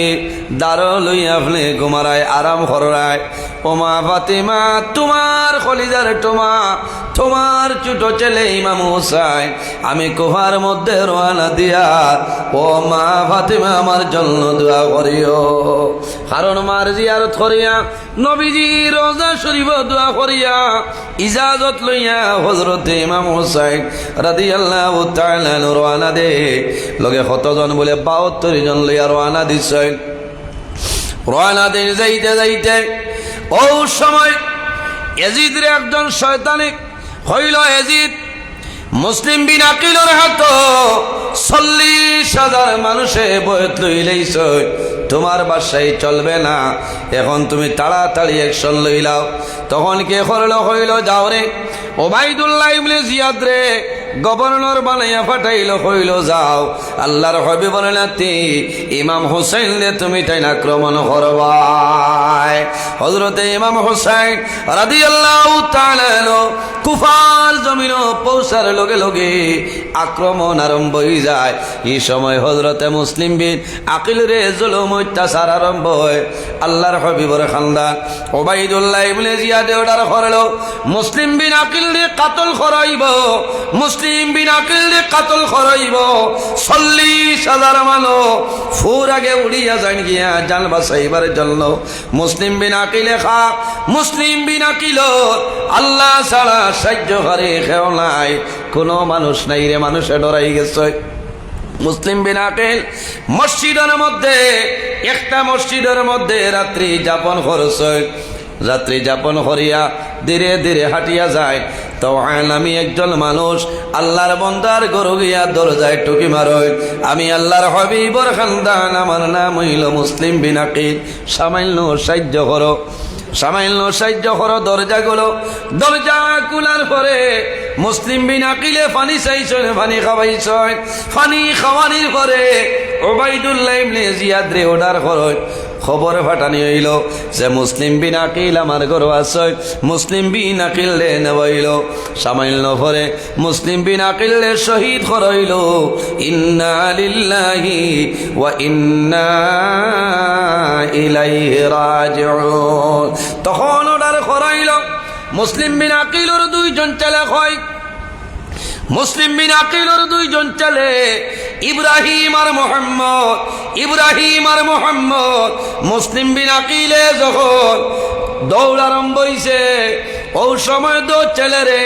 Speaker 1: দারো লইয়া আপনি ঘুমারায় আরাম করায় ও মা ফাতিমা তোমার খলিজার তোমার ছোট ছেলে ইমাম হুসাইন আমি কুফার মধ্যে রওনা দিয়া ও মা ফাতিমা আমার জন্য দোয়া করিও কারণ মার জিয়ারত করিয়া নবীজি রওজা শরীফ দোয়া করিয়া ইজাজত লইয়া হযরত ইমাম হুসাইন রাদিয়াল্লাহু তাআলা রওনা দে লগে কতজন বলে 72 জন লইয়া রওনা দিছে রওনা দে যাইতে ও সময় ইয়াজিদের একজন শয়তানি হইল ইয়াজিদ মুসলিম বিন আকিলের হাত 40,000 মানুষে বয়ত লইলেইছ তোমার বাসায় চলবে না এখন তুমি তাড়াতাড়ি অ্যাকশন লইলাও তখন কে করলো হইল যাও রে ওবাইদুল্লাহ ইবনে জিয়াদ রে গভর্নর বানাইয়া পাঠাইল, কইল যাও আল্লাহর হাবিব বলেন ইমাম হুসাইন রে তুমি তাই আক্রমণ করবাই। হযরতে ইমাম হুসাইন রাদিয়াল্লাহু তাআলা কুফার জমিন পৌঁছার লগে লগে আক্রমণ আরম্ভ হয়ে যায়। এই সময় হযরতে মুসলিম বিন আকিল রে জুলুম অত্যাচার আরম্ভ হয়। আল্লাহর হাবিবের খানদান ওবাইদুল্লাহ ইবনে জিয়াদ অর্ডার করলো মুসলিম বিন আকিল রে কাতল করাইব, মুসলিম বিন আকিল রে কাতল করাইব। 40,000 মানুষ ফুর আগে উড়িয়া যান গিয়া জান বাঁচাইবার জন্য মুসলিম বিন আকিলে খা মুসলিম বিন আকিল আল্লাহ ছাড়া সাহায্যকারী কেউ নাই, কোনো মানুষ নাই রে, মানুষে ডরাই গেছে। মুসলিম বিন আকিল মসজিদের মধ্যে একটা মসজিদের মধ্যে রাত্রি যাপন করছে। রাত্রি যাপন করিয়া ধীরে ধীরে হাঁটিয়া যায়। তো আমি একজন মানুষ আল্লাহর বন্দার গরু গিয়া দরজায় টুকি মারই, আমি আল্লাহর হাবিবর খানদান, আমার নাম হইল মুসলিম বিন আকিল, সামান্য সাহায্য করো, সামান্য সাহায্য করো। দরজা খুলার পরে মুসলিম বিন আকিলে পানি চাইছেন, পানি খাওয়াইছেন। পানি খাওয়ানির পরে ওবাইদুল্লাহ ইবনে জিয়াদ রে অর্ডার করো, খবর ফাটানি হইল যে মুসলিম বিন আকিল আমার ঘর আছে। মুসলিম বিন আকিল রে নেওয়াইল, সামান্য পরে মুসলিম বিন আকিল রে শহীদ করাইল। ইন্না লিল্লাহি ওয়া ইন্না ইলাইহি রাজিউন। তখন অর্ডার করাইল মুসলিম বিন আকিলের 2 জন ছেলে হয়। মুসলিম বিন আকিলের 2 জন ছেলে ইব্রাহিম আর মোহাম্মদ, ইব্রাহিম আর মোহাম্মদ। মুসলিম বিন আকিলে যখন দৌড় আরম্ভ হইছে, ও সময় 2 ছেলেরে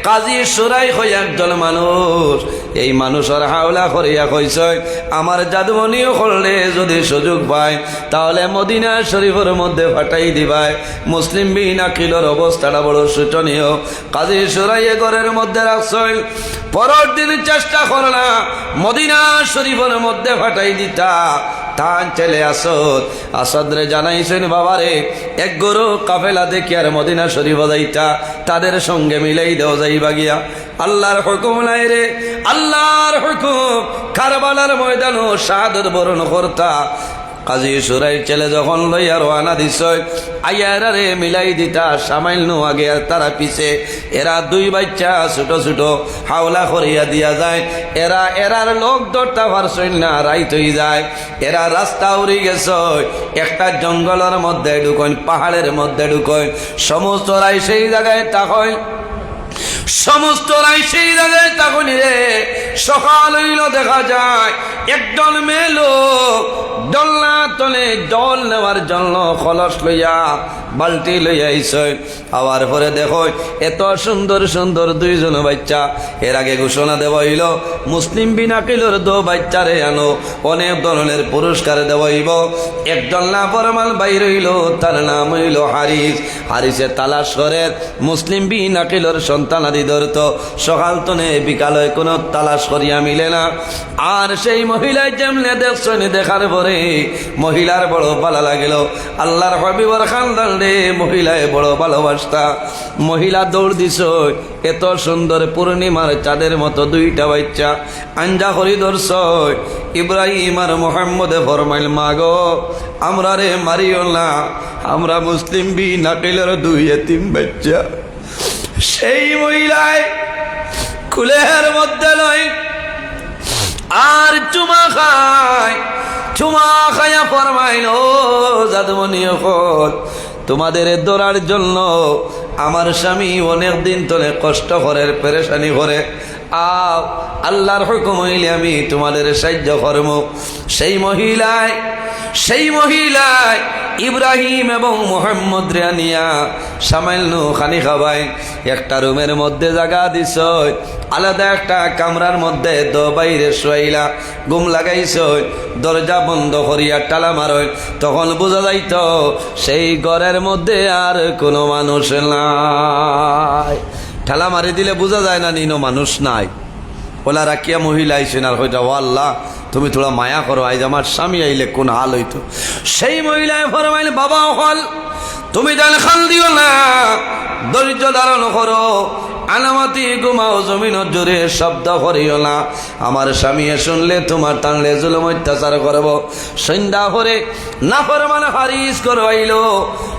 Speaker 1: কাজী সুরাই হয়ে একজন মানুষ, এই মানুষের হাওলা করিয়া কইছে আমার জাদুমনিও করলে যদি সুযোগ পায় তাহলে মদিনা শরীফের মধ্যে ফাটাই দিবাই। মুসলিম বিন আকিলের অবস্থাটা বড় শোচনীয়। কাজী সুরাইয়ে ঘরের মধ্যে রাখছেন, পরের দিন চেষ্টা করলা মদিনা শরীফের মধ্যে ফাটাই দিতা। তার ছেলে আসাদ রে জানাইছেন বাবারে এক গরু কাফেলা দেখি আর মদিনা শরীফ যাইতা, তাদের সঙ্গে মিলাই দেওয়া যাইবা গিয়া। আল্লাহর হুকুম নাই রে, আল্লাহর হুকুম কারবালার ময়দানও শাহাদত বরণ করতা। কাজী সুরাইর ছেলে যখন লইয়া রওনা দিছ আইয়ারা রে মিলাই দিতা, সামান্য আগে আর তারা পিছে। এরা 2 বাচ্চা ছোট ছোট হাওলা করিয়া দিয়া যায়। এরার লোক ধরতে পারছই না, রাইত হয়ে যায়। এরা রাস্তা উড়ি গেছ, একটা জঙ্গলের মধ্যে ঢুকইন, পাহাড়ের মধ্যে ঢুকইন। সমস্ত রাই সেই জায়গায় তাকইন, সমস্ত রাই সেই জায়গায় তখন রে সকাল হইল দেখা যায় একজন মেয়ে লোক দোলনা তলে জল নেওয়ার জন্য কলস লইয়া বালতি লইয়া আইছে। আবার পরে দেখো এত সুন্দর সুন্দর 2 জন বাচ্চা। এর আগে ঘোষণা দেওয়া হইল মুসলিম বিন আকিলের 2 বাচ্চারে আনো, অনেক ধরনের পুরস্কার দেওয়া হইব। একজন না ফরমান বাইর হইল, তার নাম হইল হারিস। হারিসে তালাশ করে মুসলিম বিন আকিলের সন্তান আদি ধরত, সকাল তনে বিকাল কোনো তালাশ করিয়া মিলে না। আর সেই মহিলায় যেমনে দেখছেন, দেখার পরে মহিলার বড় ভালো লাগিল। আল্লাহর হাবিবর খানদান রে মহিলায় বড় ভালোবাসতা। মহিলা দৌড় দিছ, এত সুন্দর পূর্ণিমার চাঁদের মতো 2টা বাচ্চা আঞ্জা করি ধরছ। ইব্রাহিম আর মোহাম্মদে ফরমাইল মা গো আমরা রে মারিও না, আমরা মুসলিম বিন আকিলের 2 এতিম বাচ্চা। সেই মহিলায় কুলের মধ্যে নয় আর চুমা খায়, চুমা খাইয়া ফরমাইল ও জাদুমনি তোমাদের দৌড়ার জন্য আমার স্বামী অনেক দিন ধরে কষ্ট করে, পেরেশানি করে। আল্লাহর হুকুম হইলে আমি তোমাদের সাহায্য করব। সেই মহিলায় ইব্রাহিম এবং মোহাম্মদ রে আনিয়া সামান্য খানি খাবাই একটা রুমের মধ্যে জায়গা দিছ, আলাদা একটা কামরার মধ্যে বাইরে শোয়াইলা, ঘুম লাগাইছ, দরজা বন্ধ করিয়া টালা মারই। তখন বোঝা যাইত সেই ঘরের মধ্যে আর কোনো মানুষ নাই। ঠেলা মারি দিলে বোঝা যায় না নিনো মানুষ নাই। ওলা রাখিয়া মহিলা আইসেন আর হইটা ও আল্লাহ তুমি থোড়া মায়া করো, আজ আমার স্বামী আইলে কোন হাল হইতো। সেই মহিলায় ফরমাইল বাবা হল তুমি জান খাল দিও না, ধৈর্য ধারণ করো। আলামতি ঘুমাও জমিন জোরে শব্দ করিও না আমার স্বামী শুনলে তোমার টানলে জুলুম অত্যাচার করব সন্ধ্যা হরে নাফরমান হারিস করবাইল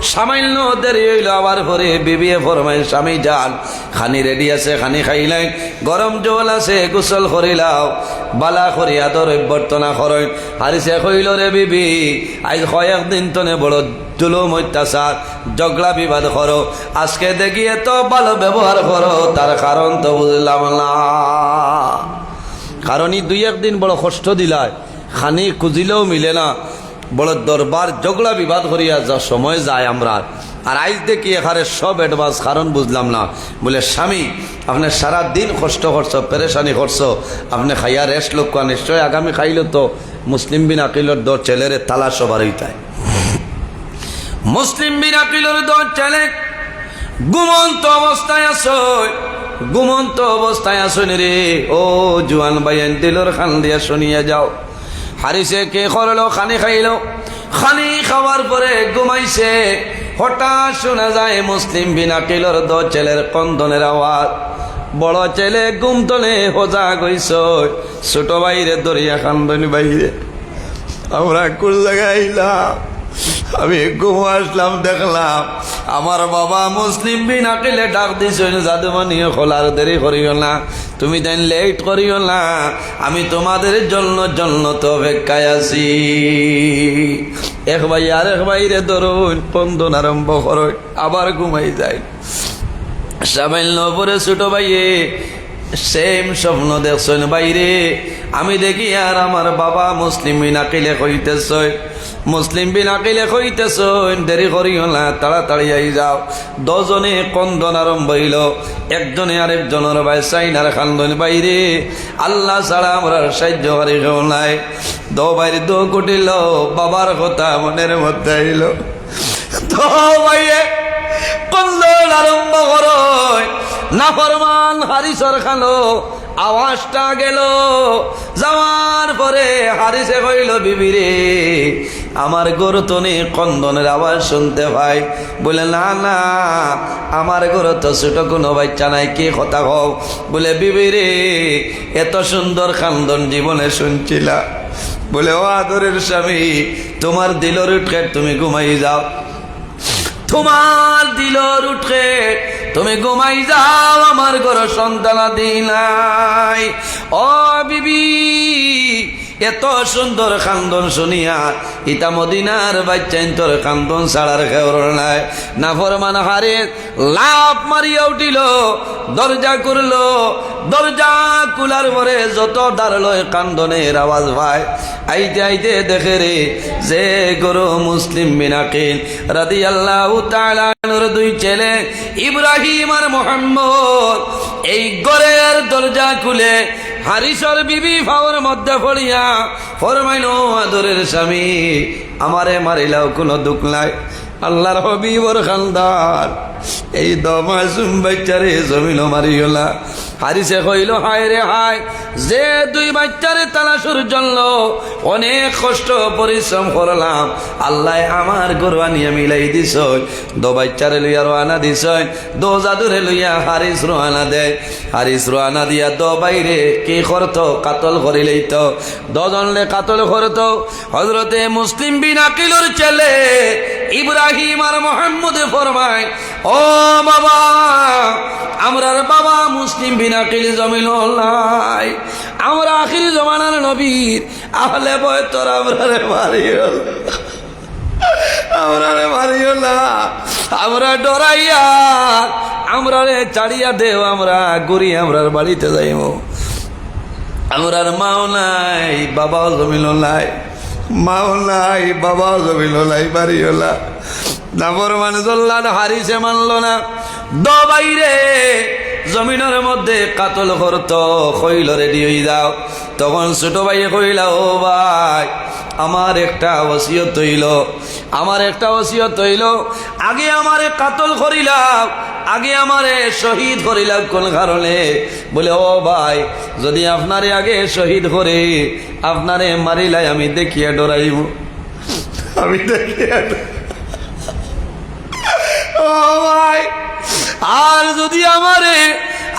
Speaker 1: সামান্য দেরি হইল আবার পরে বিবিয়ে ফরমাই স্বামী যান খানি রেডি আছে খানি খাইলাই গরম জল আছে গোসল করিলাও বালা করি আদর অভ্যর্থনা করই হারিসে কইল রে বিবি আজ কয়েকদিন তনে বড় জুলুম অত্যাচার ঝগড়া বিবাদ করো আজকে দেখি এত ভালো ব্যবহার করো তার কারণ তো বুঝলাম না কারণই দুই একদিন বড় কষ্ট দিলায় খানি খুঁজিলেও মিলে না বড় দরবার ঝগড়া বিবাদ করিয়া যা সময় যায় আমরা আর আজ দেখি এখানে সব অ্যাডভান্স কারণ বুঝলাম না বলে স্বামী আপনি সারা দিন কষ্ট করছো পেরেশানি করছো আপনি খাইয়া রেস্ট লোক নিশ্চয় আগামী খাইল তো মুসলিম বিন আকিলর দর ছেলেরে তালা সবার হইতায় মুসলিম বিন আকিলর দর ছেলে ঘুমন্ত অবস্থায় আছো ঘুমন্ত অবস্থায় আসুন রে ও জুয়ান ভাইয়ান দিলর খান দিয়া শুনিয়া যাও হারিসে কে করলো খানি খাইলো খানি খাওয়ার পরে ঘুমাইছে হঠাৎ শোনা যায় মুসলিম বিন আকিলর দো ছেলের কন্দনের আওয়াজ বড় ছেলে ঘুম তলে হোজা গইছ ছোট বাইরে দরিয়া কান্দনি বাইরে আমরা কোন জায়গায় আইলাম আমি ঘুম আসলাম দেখলাম আমার বাবা মুসলিম বিন আকিলে ডাক দিছে জাদুমানিও খোলার দেরি করিও না তুমি দেন লেট করিও না আমি তোমাদের জন্য তো অপেক্ষায় আছি এক ভাই আর এক বাইরে ধরুন পন্দন আরম্ভ করো আবার ঘুমাই যায় সামান্য পরে ছোট ভাইয়ে সেম স্বপ্ন দেখছেন বাইরে আমি দেখি আর আমার বাবা মুসলিম বিন আকিলে কইতেছ মুসলিম বিন আকিলে কইতেছ দেরি করিও না তাড়াতাড়ি আই যাও দুজনে কন্দন আরম্ভ হইল একজনে আরেকজনের ভাই সাইনার খান্দন বাইরে আল্লাহ ছাড়া আমরা সাহায্য করি নাই দো বাইরে দো কুটিল বাবার কথা মনের মধ্যে আইল তো ভাইয়ে কন্দন আরম্ভ করো নাফরমান হারিসর খালো আওয়াজটা গেল যাওয়ার পরে হারিসে কইল বিবি রে আমার গরু তনে কন্দনের আওয়াজ শুনতে পাই বলে না না আমার গরু তো ছোট কোনো বাচ্চা নাই কে কথা কও বলে বিবি রে এত সুন্দর কান্দন জীবনে শুনছিলা বলে ও আদরের স্বামী তোমার দিলর উঠে তুমি ঘুমাই যাও তোমার দিলর উঠে তুমি ঘুমাই যাও আমার ঘর সন্তান দিলাই ও বিবি এত সুন্দর কান্দন শুনিয়া ইতা মদিনার বাচ্চাইন তোর কান্দন ছাড়ার খেওর নাই নাফরমান হারে লাভ মারিয়া উঠিল দরজা করলো দরজা কুলার পরে যত দাঁড়ালো কান্দনের আওয়াজ ভাই আইতে আইতে দেখে রে যে গরু মুসলিম বিন আকিল রাদিয়াল্লাহু তাআলা আনহুর দুই ছেলে ইব্রাহিম আর মুহাম্মদ এই ঘরের দরজা খুলে হারিসর বিবি ফাওয়ার মধ্যে পড়িয়া ফরমাইল আদরের স্বামী আমারে মারিলাও কোনো দুঃখ নাই আল্লাহর হবিবর খানদার এই দমাসুম বাচ্চারে জমিল মারিওলা হারিসে কইল হায় রে হায় যে দুই বাচ্চারে তালাশুর জন্য অনেক কষ্ট পরিশ্রম করলাম আল্লাহ আমার গরবা নিয়ে মিলাই দিছ দো বাচ্চারে লইয়া রোয়ানা দিছ দো জাদুরে লইয়া হারিস রোয়ানা দেয় হারিস রোয়ানা দিয়া দো বাইরে কি করতো কাতল করিলেই তো দজনলে কাতল করতো হজরতে মুসলিম বিন আকিলুর ছেলে ইব্রাহিম আর মোহাম্মদ ফরমায় ও বাবা আমরার বাবা মুসলিম বিন আকিল জমিল নাই আমরা আখির জমানার নবীর আহলে বয়তর আমরারে মারিও আমরারে মারিও না আমরা ডরাইয়া আমরারে চাড়িয়া দেও আমরা ঘুরি আমরার বাড়িতে যাইব আমরার মাও নাই বাবাও জমিল নাই মাও নাই বাবাও জমিল নাই বাড়িও না নাবর মানুষল্লাদ হারিসে মানল না দো বাইরে জমিনের মধ্যে কাতল করত কইল রেডি হয়ে যাও তখন ছোট ভাইয়ে কইলা ও ভাই আমার একটা ওসিয়ত হইল আমার একটা ওসিয়ত হইল আগে আমারে কাতল করিলাম আগে আমারে শহীদ করিলাম কোন কারণে বলে ও ভাই যদি আপনারে আগে শহীদ করে আপনারে মারিলাই আমি দেখিয়া ডরাইব আমি দেখিয়া ও ভাই আর যদি আমারে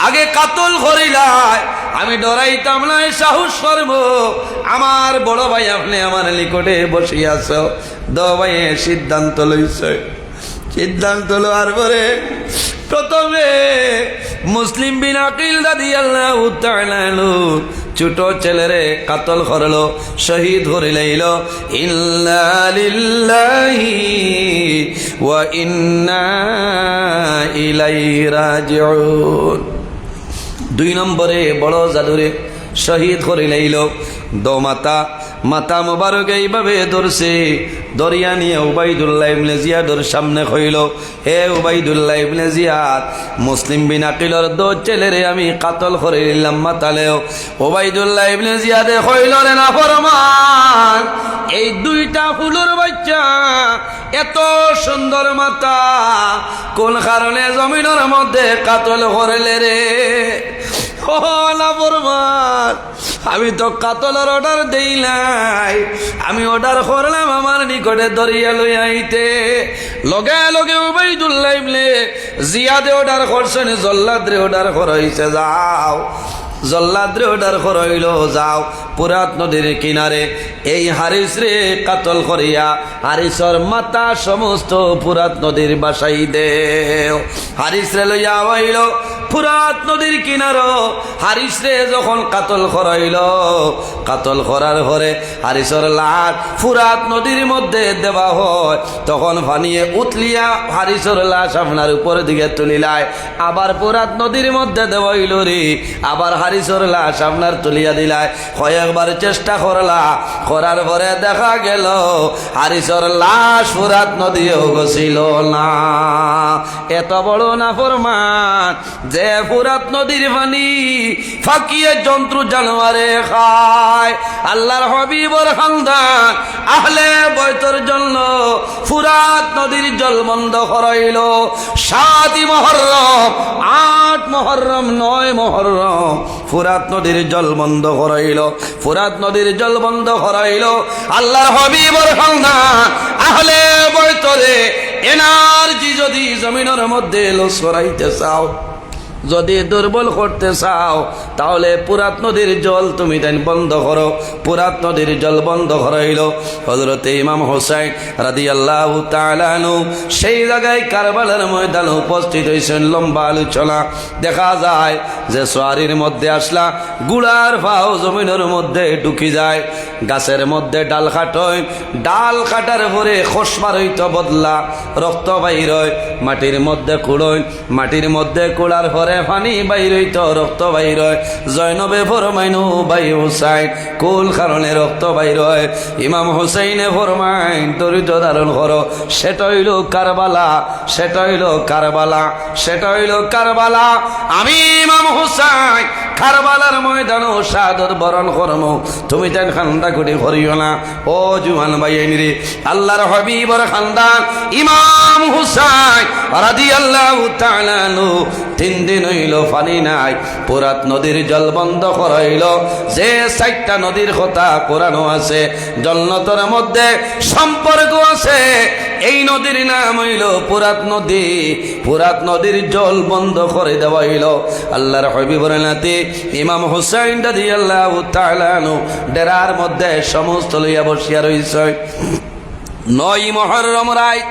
Speaker 1: আগে কাতল করিলাই, আমি ডরাইতাম না, সাহস করব। আমার বড় ভাই আপনি আমার নিকটে বসিয়াছ, দো ভাই সিদ্ধান্ত লইছে। সিদ্ধান্ত লওয়ার পরে প্রথমে মুসলিম বিন আকিল রাদিয়াল্লাহু তাআলা ছোট ছেলেরে কাতল করলো, শহীদ করে লইল। ইন্না লিল্লাহি ওয়া ইন্না ইলাইহি রাজিউন। 2 নম্বরে বড় জাদুরে শহীদ করে লইল। মাতা মোবারক এইভাবে ধরছে, দরিয়া নিয়ে উবাইদুল্লাহ ইবনে জিয়াদের সামনে কইল, হে উবাইদুল্লাহ ইবনে জিয়াদ, মুসলিম বিন আকিলর 2 ছেলেরে আমি কাতল করে নিলাম মাতালেও। উবাইদুল্লাহ ইবনে জিয়াদে কইল, রে নাফরমান, এই 2টা ফুলের বাচ্চা, এত সুন্দর মাতা, কোন কারণে জমিনের মধ্যে কাতল করলে রে? ও নাফরমান, আমি তো কাতলের অর্ডার দেই নাই, আমি অর্ডার করলাম আমার নিকটে দরিয়া লই আইতে। লগে লগে উবাইদুল্লাহ ইবনে জিয়াদে অর্ডার করছেন, জল্লাদরে অর্ডার করাইছে, যাও জল্লাদরে অর্ডার করাইল, যাও পুরাত নদীর কিনারে এই হারিস রে কাতল করিয়া হারিসর মাতা সমস্ত পুরাত নদীর বাসাই দেও। হারিস রে লইয়া আইল ফুরাত নদীর কিনারো। হারিস রে যখন কাতল করাইল, কাতল করার পরে হারিসর লাশ ফুরাত নদীর মধ্যে দেওয়া হয়, তখন পানিয়ে উতলিয়া হারিসর লাশ আপনার উপর দিকে তুলিলায়, আবার ফুরাত নদীর মধ্যে দেওয়া হইল রে, আবার হারিসর লাশ আপনার তুলিয়া দিলায়। কয়েকবার চেষ্টা করলা, করার পরে দেখা গেল হারিসর লাশ ফুরাত নদীও গছিল না। এত বড় নাফরমান যে ফুরাত নদীর পানি ফাঁকিয়ে জন্তু জানোয়ারে খায়। আল্লাহর হাবিবর খানদান আহলে বয়তর জন্য ফুরাত নদীর জল বন্ধ করাইল। 7 মুহররম, 8 মুহররম, 9 মুহররম ফুরাত নদীর জল বন্ধ করাইল। ফুরাত নদীর জল বন্ধ করাইল আল্লাহর হাবিবর খানদান আহলে বয়তরে। এনার্জি যদি জমিনের মধ্যে লস্করাইতে চাও, যদি দুর্বল করতে চাও, তাহলে পুরাত নদীর জল তুমি দেন বন্ধ করো। পুরাত নদীর জল বন্ধ করাইল হযরতে ইমাম হুসাইন রাদিয়াল্লাহু তাআলা আনহু সেই জায়গায় কারবালার ময়দানে উপস্থিত হয়েছেন। লম্বা আলোচনা দেখা যায় যে সোয়ারির মধ্যে আসলা, গুড়ার পাও জমিনের মধ্যে ঢুকি যায়, গাছের মধ্যে ডাল কাটয়, ডাল কাটার পরে খসমার হইত বদলা, রক্ত বাইর হয়, মাটির মধ্যে কুড়য়, মাটির মধ্যে কুড়ার পরে পানি বাইর হইত, রক্ত বাইর হয়। জয়নবে ফরমাইনু ভাই হুসাইন, কোন কারণে রক্ত বাইর হয়? ইমাম হুসাইনে ফরমাইন, দরিদ্র ধারণ করো, সেটা হইল কারবালা, সেটা হইল কারবালা, সেটা হইল কারবালা। আমি ইমাম হুসাইন কারবালার ময়দানও শাহাদত বরণ করম, তুমি তেন খান্দা করে করিও না। ও জুয়ান ভাইয়েন রে, আল্লাহর হাবিবর খানদান ইমাম হুসাইন রাদিয়াল্লাহু তাআলা আনহু 3 দিন হইল পানি নাই, পুরাত নদীর জল বন্ধ করাইল। যে 4টা নদীর কথা কোরআন আছে, জন্নতের মধ্যে সম্পর্ক আছে, এই নদীর নাম হইল পুরাত নদী। পুরাত নদীর জল বন্ধ করে দেওয়া হইল আল্লাহর হাবিবের নাতি ইমাম হুসাইন রাদিয়াল্লাহু তাআলা আনহু ডেরার মধ্যে সমস্ত লইয়া বসিয়া রইছে। 9 মুহররম রাত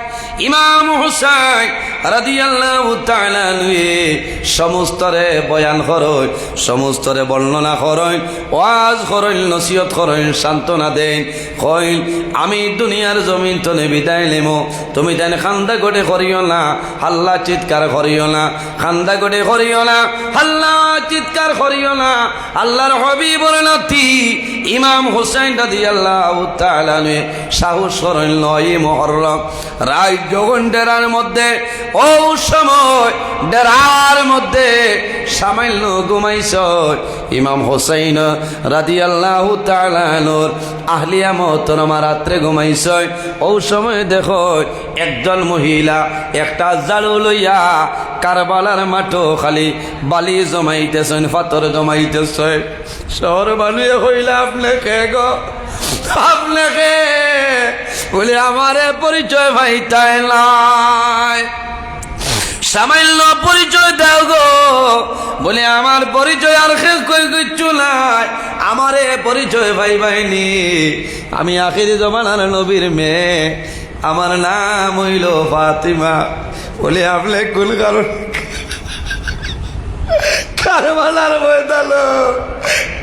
Speaker 1: ইমাম হুসাইন রাদিয়াল্লাহু তাআলা আনহু সমস্তরে বয়ান করই, সমস্তরে বর্ণনা করই, ওয়াজ করই, নসিহত করই, সান্ত্বনা দেন। কইল আমি দুনিয়ার জমিন তনে বিদায় নেমো, তুমি তেন খান্দা গোটে করিও না, হাল্লা চিৎকার করিও না, খান্দা গোটে করিও না, হাল্লা চিৎকার করিও না। আল্লাহর হাবিবর নাতি ইমাম হুসাইন রাদিয়াল্লাহু তাআলা আনহু সাহস করেন 9 মুহররম রাত যখন ডেরার মধ্যে, ও সময় ডেরার মধ্যে সামান্য ঘুমাইছ ইমাম হুসাইন রাদিয়াল্লাহু তাআলা আনহুর আহলিয়া মোহতরমা রাত্রে ঘুমাইছ। ও সময় দেখো একজন মহিলা একটা ঝাড়ু লইয়া কারবালার মাঠো খালি বালি জমাইতেছেন, পাথর জমাইতেছে। শহর বানিয়ে কইলা আপনাকে গো, আপনাকে বলে আমারে পরিচয় ভাই তাই নাই। সামান্য পরিচয় দাও গো। বলে আমার পরিচয় আর শেষ কই কিচ্ছু নাই, আমারে পরিচয় ভাই ভাইনি, আমি আখিরি জমানার নবীর মেয়ে, আমার নাম হইল ফাতিমা। বলে আপনি কোন কারণ কারবালার ময়দানো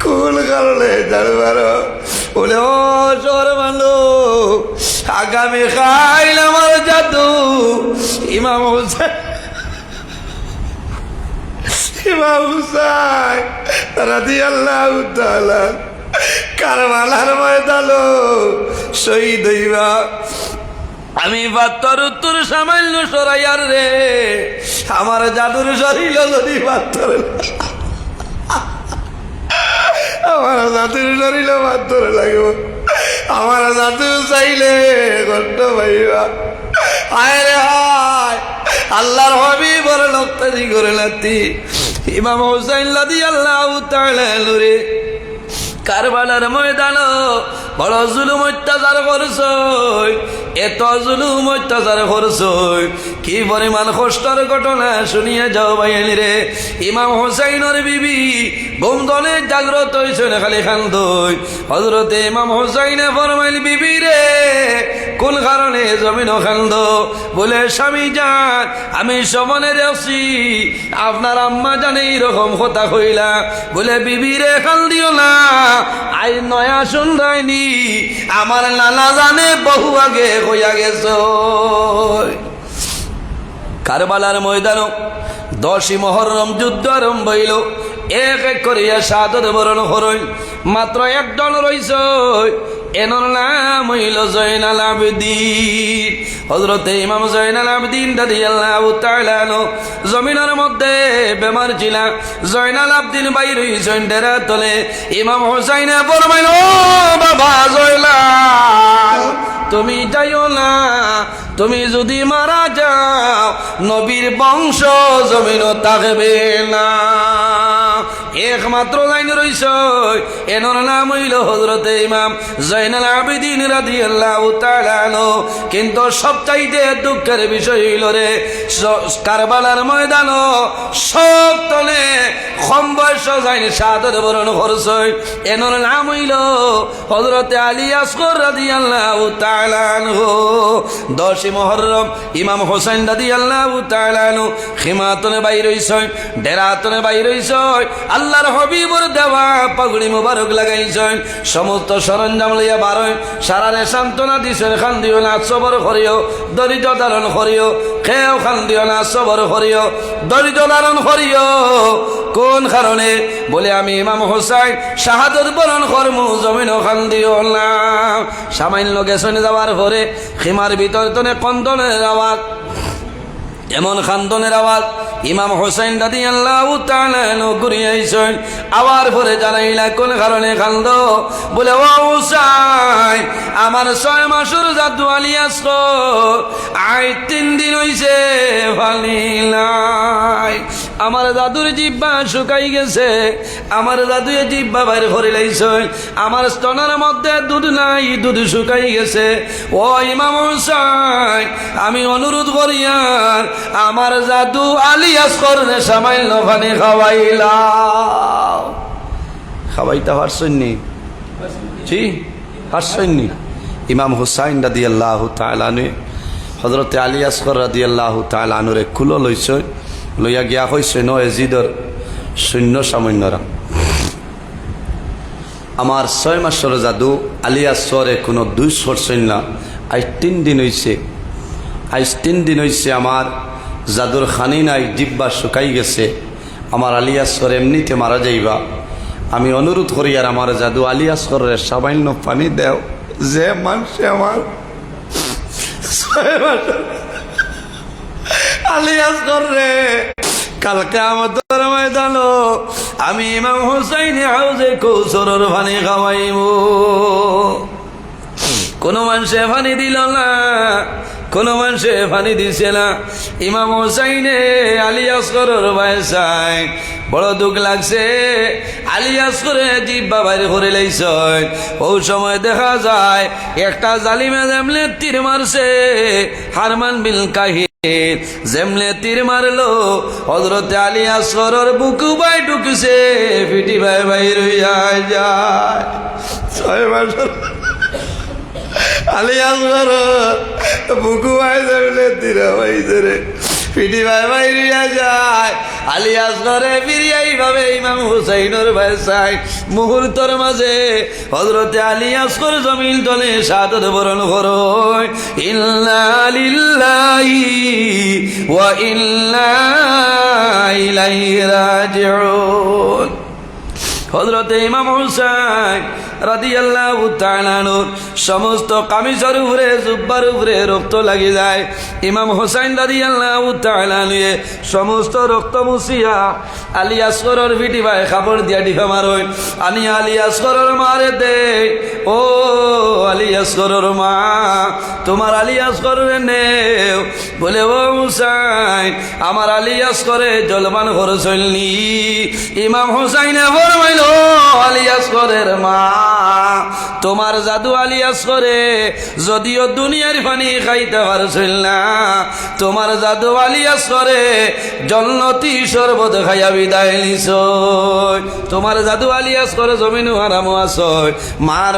Speaker 1: কোন কারণে জানবার? বলে ও শহর মানুষ, আগামী খাইল আমার জাদু ইমাম হুসাইন, ইমাম হুসাইন রাদিয়াল্লাহু তাআলা কারবালার ময়দানো শহীদ হইবা। আমি বাত্তর উত্তর সামান্য সরাইয়ার রে, আমার জাদুর শরীর যদি বাত্তর, আমার জাদুর শরীর বাত্তর লাগব, আমার জাদু চাইলে কষ্ট পাইবা। হায় রে হায়, আল্লাহর হাবিবর লক্তারি করে লাতি ইমাম হুসাইন রাদিয়াল্লাহু তাআলা রে কারবালার ময়দান বড় জুলুম অত্যাচার করছই, এত জুলুম অত্যাচার করছই, কি পরিমাণ কষ্টের ঘটনা শুনিয়ে যাও ভাইয়ানি রে। ইমাম হুসাইনের বিবি ঘুমদনে জাগ্রত হইছেন খালি খান্দই। হযরতে ইমাম হুসাইনে ফরমাইল, বিবি রে কোন কারণে জমিন খান্দ? বলে স্বামী যান, আমি সমনে আছি, আপনার আম্মা জানে এরকম কথা কইলা। বলে বিবি রে খান্দিও না, আই নয়া শুনরাইনি, আমার নানা জানে বহু আগে হইয়া গেছ। কারবালার ময়দান 10ই মুহররম যুদ্ধ আরম্ভ হইল, এক এক করিয়া শাহাদাত বরণ হরইল। মাত্র একজন রইছ, এনর নাম হইল জয়নাল আবেদিন। হযরতে ইমাম জয়নাল আবেদিন রাদিয়াল্লাহু তাআলা আনহু জমিনের মধ্যে বেমার ছিলা। জয়নাল আবেদিন বাইর হইছেন ডেরা তলে। ইমাম হুসাইনে ফরমাইল, ও বাবা জয়নাল, তুমি যাইও না, তুমি যদি মারা যাও নবীর বংশ জমিন থাকবে না। একমাত্র লাইন রইছ, এনর নাম হইল হযরতে ইমাম জয়নাল আবেদিন রাদিয়াল্লাহু তাআলা আনহু। কিন্তু সবচাইতে দুঃখের বিষয় হইল রে, কারবালার ময়দান সব তলে কম বয়স যাইনি শাহাদাত বরণ করছে। এনর নাম হইল হযরতে আলী আসগর রাদিয়াল্লাহু তাআলা আনহু। 10ই মুহররম ইমাম হুসাইন রাদিয়াল্লাহু তাআলা আনহু খিমাতনে বাইর হইছে, ডেরাতনে বাইর হইছে, আল্লাহর হাবিবর দেওয়া পাগড়ি মোবারক লাগাইছেন, সমস্ত সরঞ্জাম লইয়া বারোয় সারারে সান্ত্বনা দিছেন। খান দিও না, সবর করিও, দরিদ্র ধারণ করিও, খেয়েও খান দিও না, সবর করিও, দরিদ্র ধারণ করিও। কোন কারণে? বলে আমি ইমাম হুসাইন শাহাদত বরণ করমু, জমিনও খান দিও না। সামান্য গেছনে যাওয়ার পরে খিমার ভিতর তনে কন্দনের আওয়াজ, এমন খান্দনের আওয়াজ। ইমাম হুসাইন রাদিয়াল্লাহু তাআলা আনহু ঘুরিয়ে আইছেন, আবার পরে জানাইলা কোন কারণে খান্দ? বলে ও হুসাইন, আমার 6 মাসের জাদু আলী আসগর আই 3 দিন হইছে ফালি নাই, আমার জাদুর জিহ্বা শুকাই গেছে, আমার জাদুয়ে জিহ্বা বাইর করে লাইছেন, আমার স্তনের মধ্যে দুধ নাই, দুধ শুকাই গেছে। ও ইমাম হুসাইন, আমি অনুরোধ করিয়ার আমার জাদু আলী আসগর নে সামান্য পানি খাওয়াইলাও। খাওয়াইতে পারছেননি? জি পারছেননি? ইমাম হুসাইন রাদিয়াল্লাহু তাআলা আনহু হযরতে আলী আসগর রাদিয়াল্লাহু তাআলা আনহুরে কুলো লইছে, লইয়া গিয়া কইছে ন এজিদর সৈন্য সামান্যরা, আমার 6 মাসের জাদু আলী আসগরে কোনো দুষ করছেন না, আজ 3 দিন হইছে, আজ 3 দিন হইছে আমার জাদুর খানি নাই, জিব্বা শুকাই গেছে, আমার আলী আসগর এমনিতে মারা যাইবা, আমি অনুরোধ করি আর আমার জাদু আলী আসগরের সামান্য পানি দেও। যে মানুষে আমার 6 মাস আলী আসগর রে কালকে আমাদের ময়দান আমি ইমাম হুসাইনে হাউজে কৌসরের পানি খাওয়াইব। কোন মানুষে পানি দিল না, কোন মানুষে পানি দিছে না। ইমাম হুসাইনে আলী আসগরের বাসায় বড় দুঃখ লাগছে, আলী আসগরে জিহ্বা বাইরে করে লাইছে। ওই সময় দেখা যায় একটা জালিমে যেমনে তীর মারছে, হারমান বিল কাহি যেমনে তীর মারলো হযরত আলী আসগরের বুকু বাই ঢুকছে পিটি ভাই ভাই রইয়া যায় 6 বছর আলী আসগর বুকু বাই যেমনে তীর হইছে রে পিটি ভাই ভাই রইয়া যায় আলী আসগরে ফিরিয়া এইভাবে ইমাম হুসাইনের ভাই চাই মুহূর্তের মাঝে হযরত আলী আসগর জমিন তলে শাহাদাত বরণ করো ইন্না লিল্লাহি ওয়া ইন্না ইলাইহি রাজিউন। হযরত ইমাম হুসাইন রাদিয়াল্লাহু তাআলা আনহু সমস্ত কামিজের উপরে জুব্বার উপরে রক্ত লাগি যায়। ইমাম হুসাইন রাদিয়াল্লাহু তাআলা আনহু সমস্ত রক্ত মুছিয়া আলী আসগরের পিটি ভাই কাপড় দিয়া ডিফা মারই আনি আলী আসগরের মারে দে ও আলী আসগরের মা তোমার আলী আসগরের নেও বলে ও হুসাইন আমার আলী আসগরে জলমান করছলনি ইমাম হুসাইনে ফরমাইল আলী আসগরের মা তোমার জাদু আলী আসগরে যদিও দুনিয়ার পানি খাইতে পারছিল না তোমার জাদু আলী আসগরে জন্নতি শরবত খাইয়া বিদায় নিছ তোমার জাদু আলী আসগরে জমিন হারামো আছ মার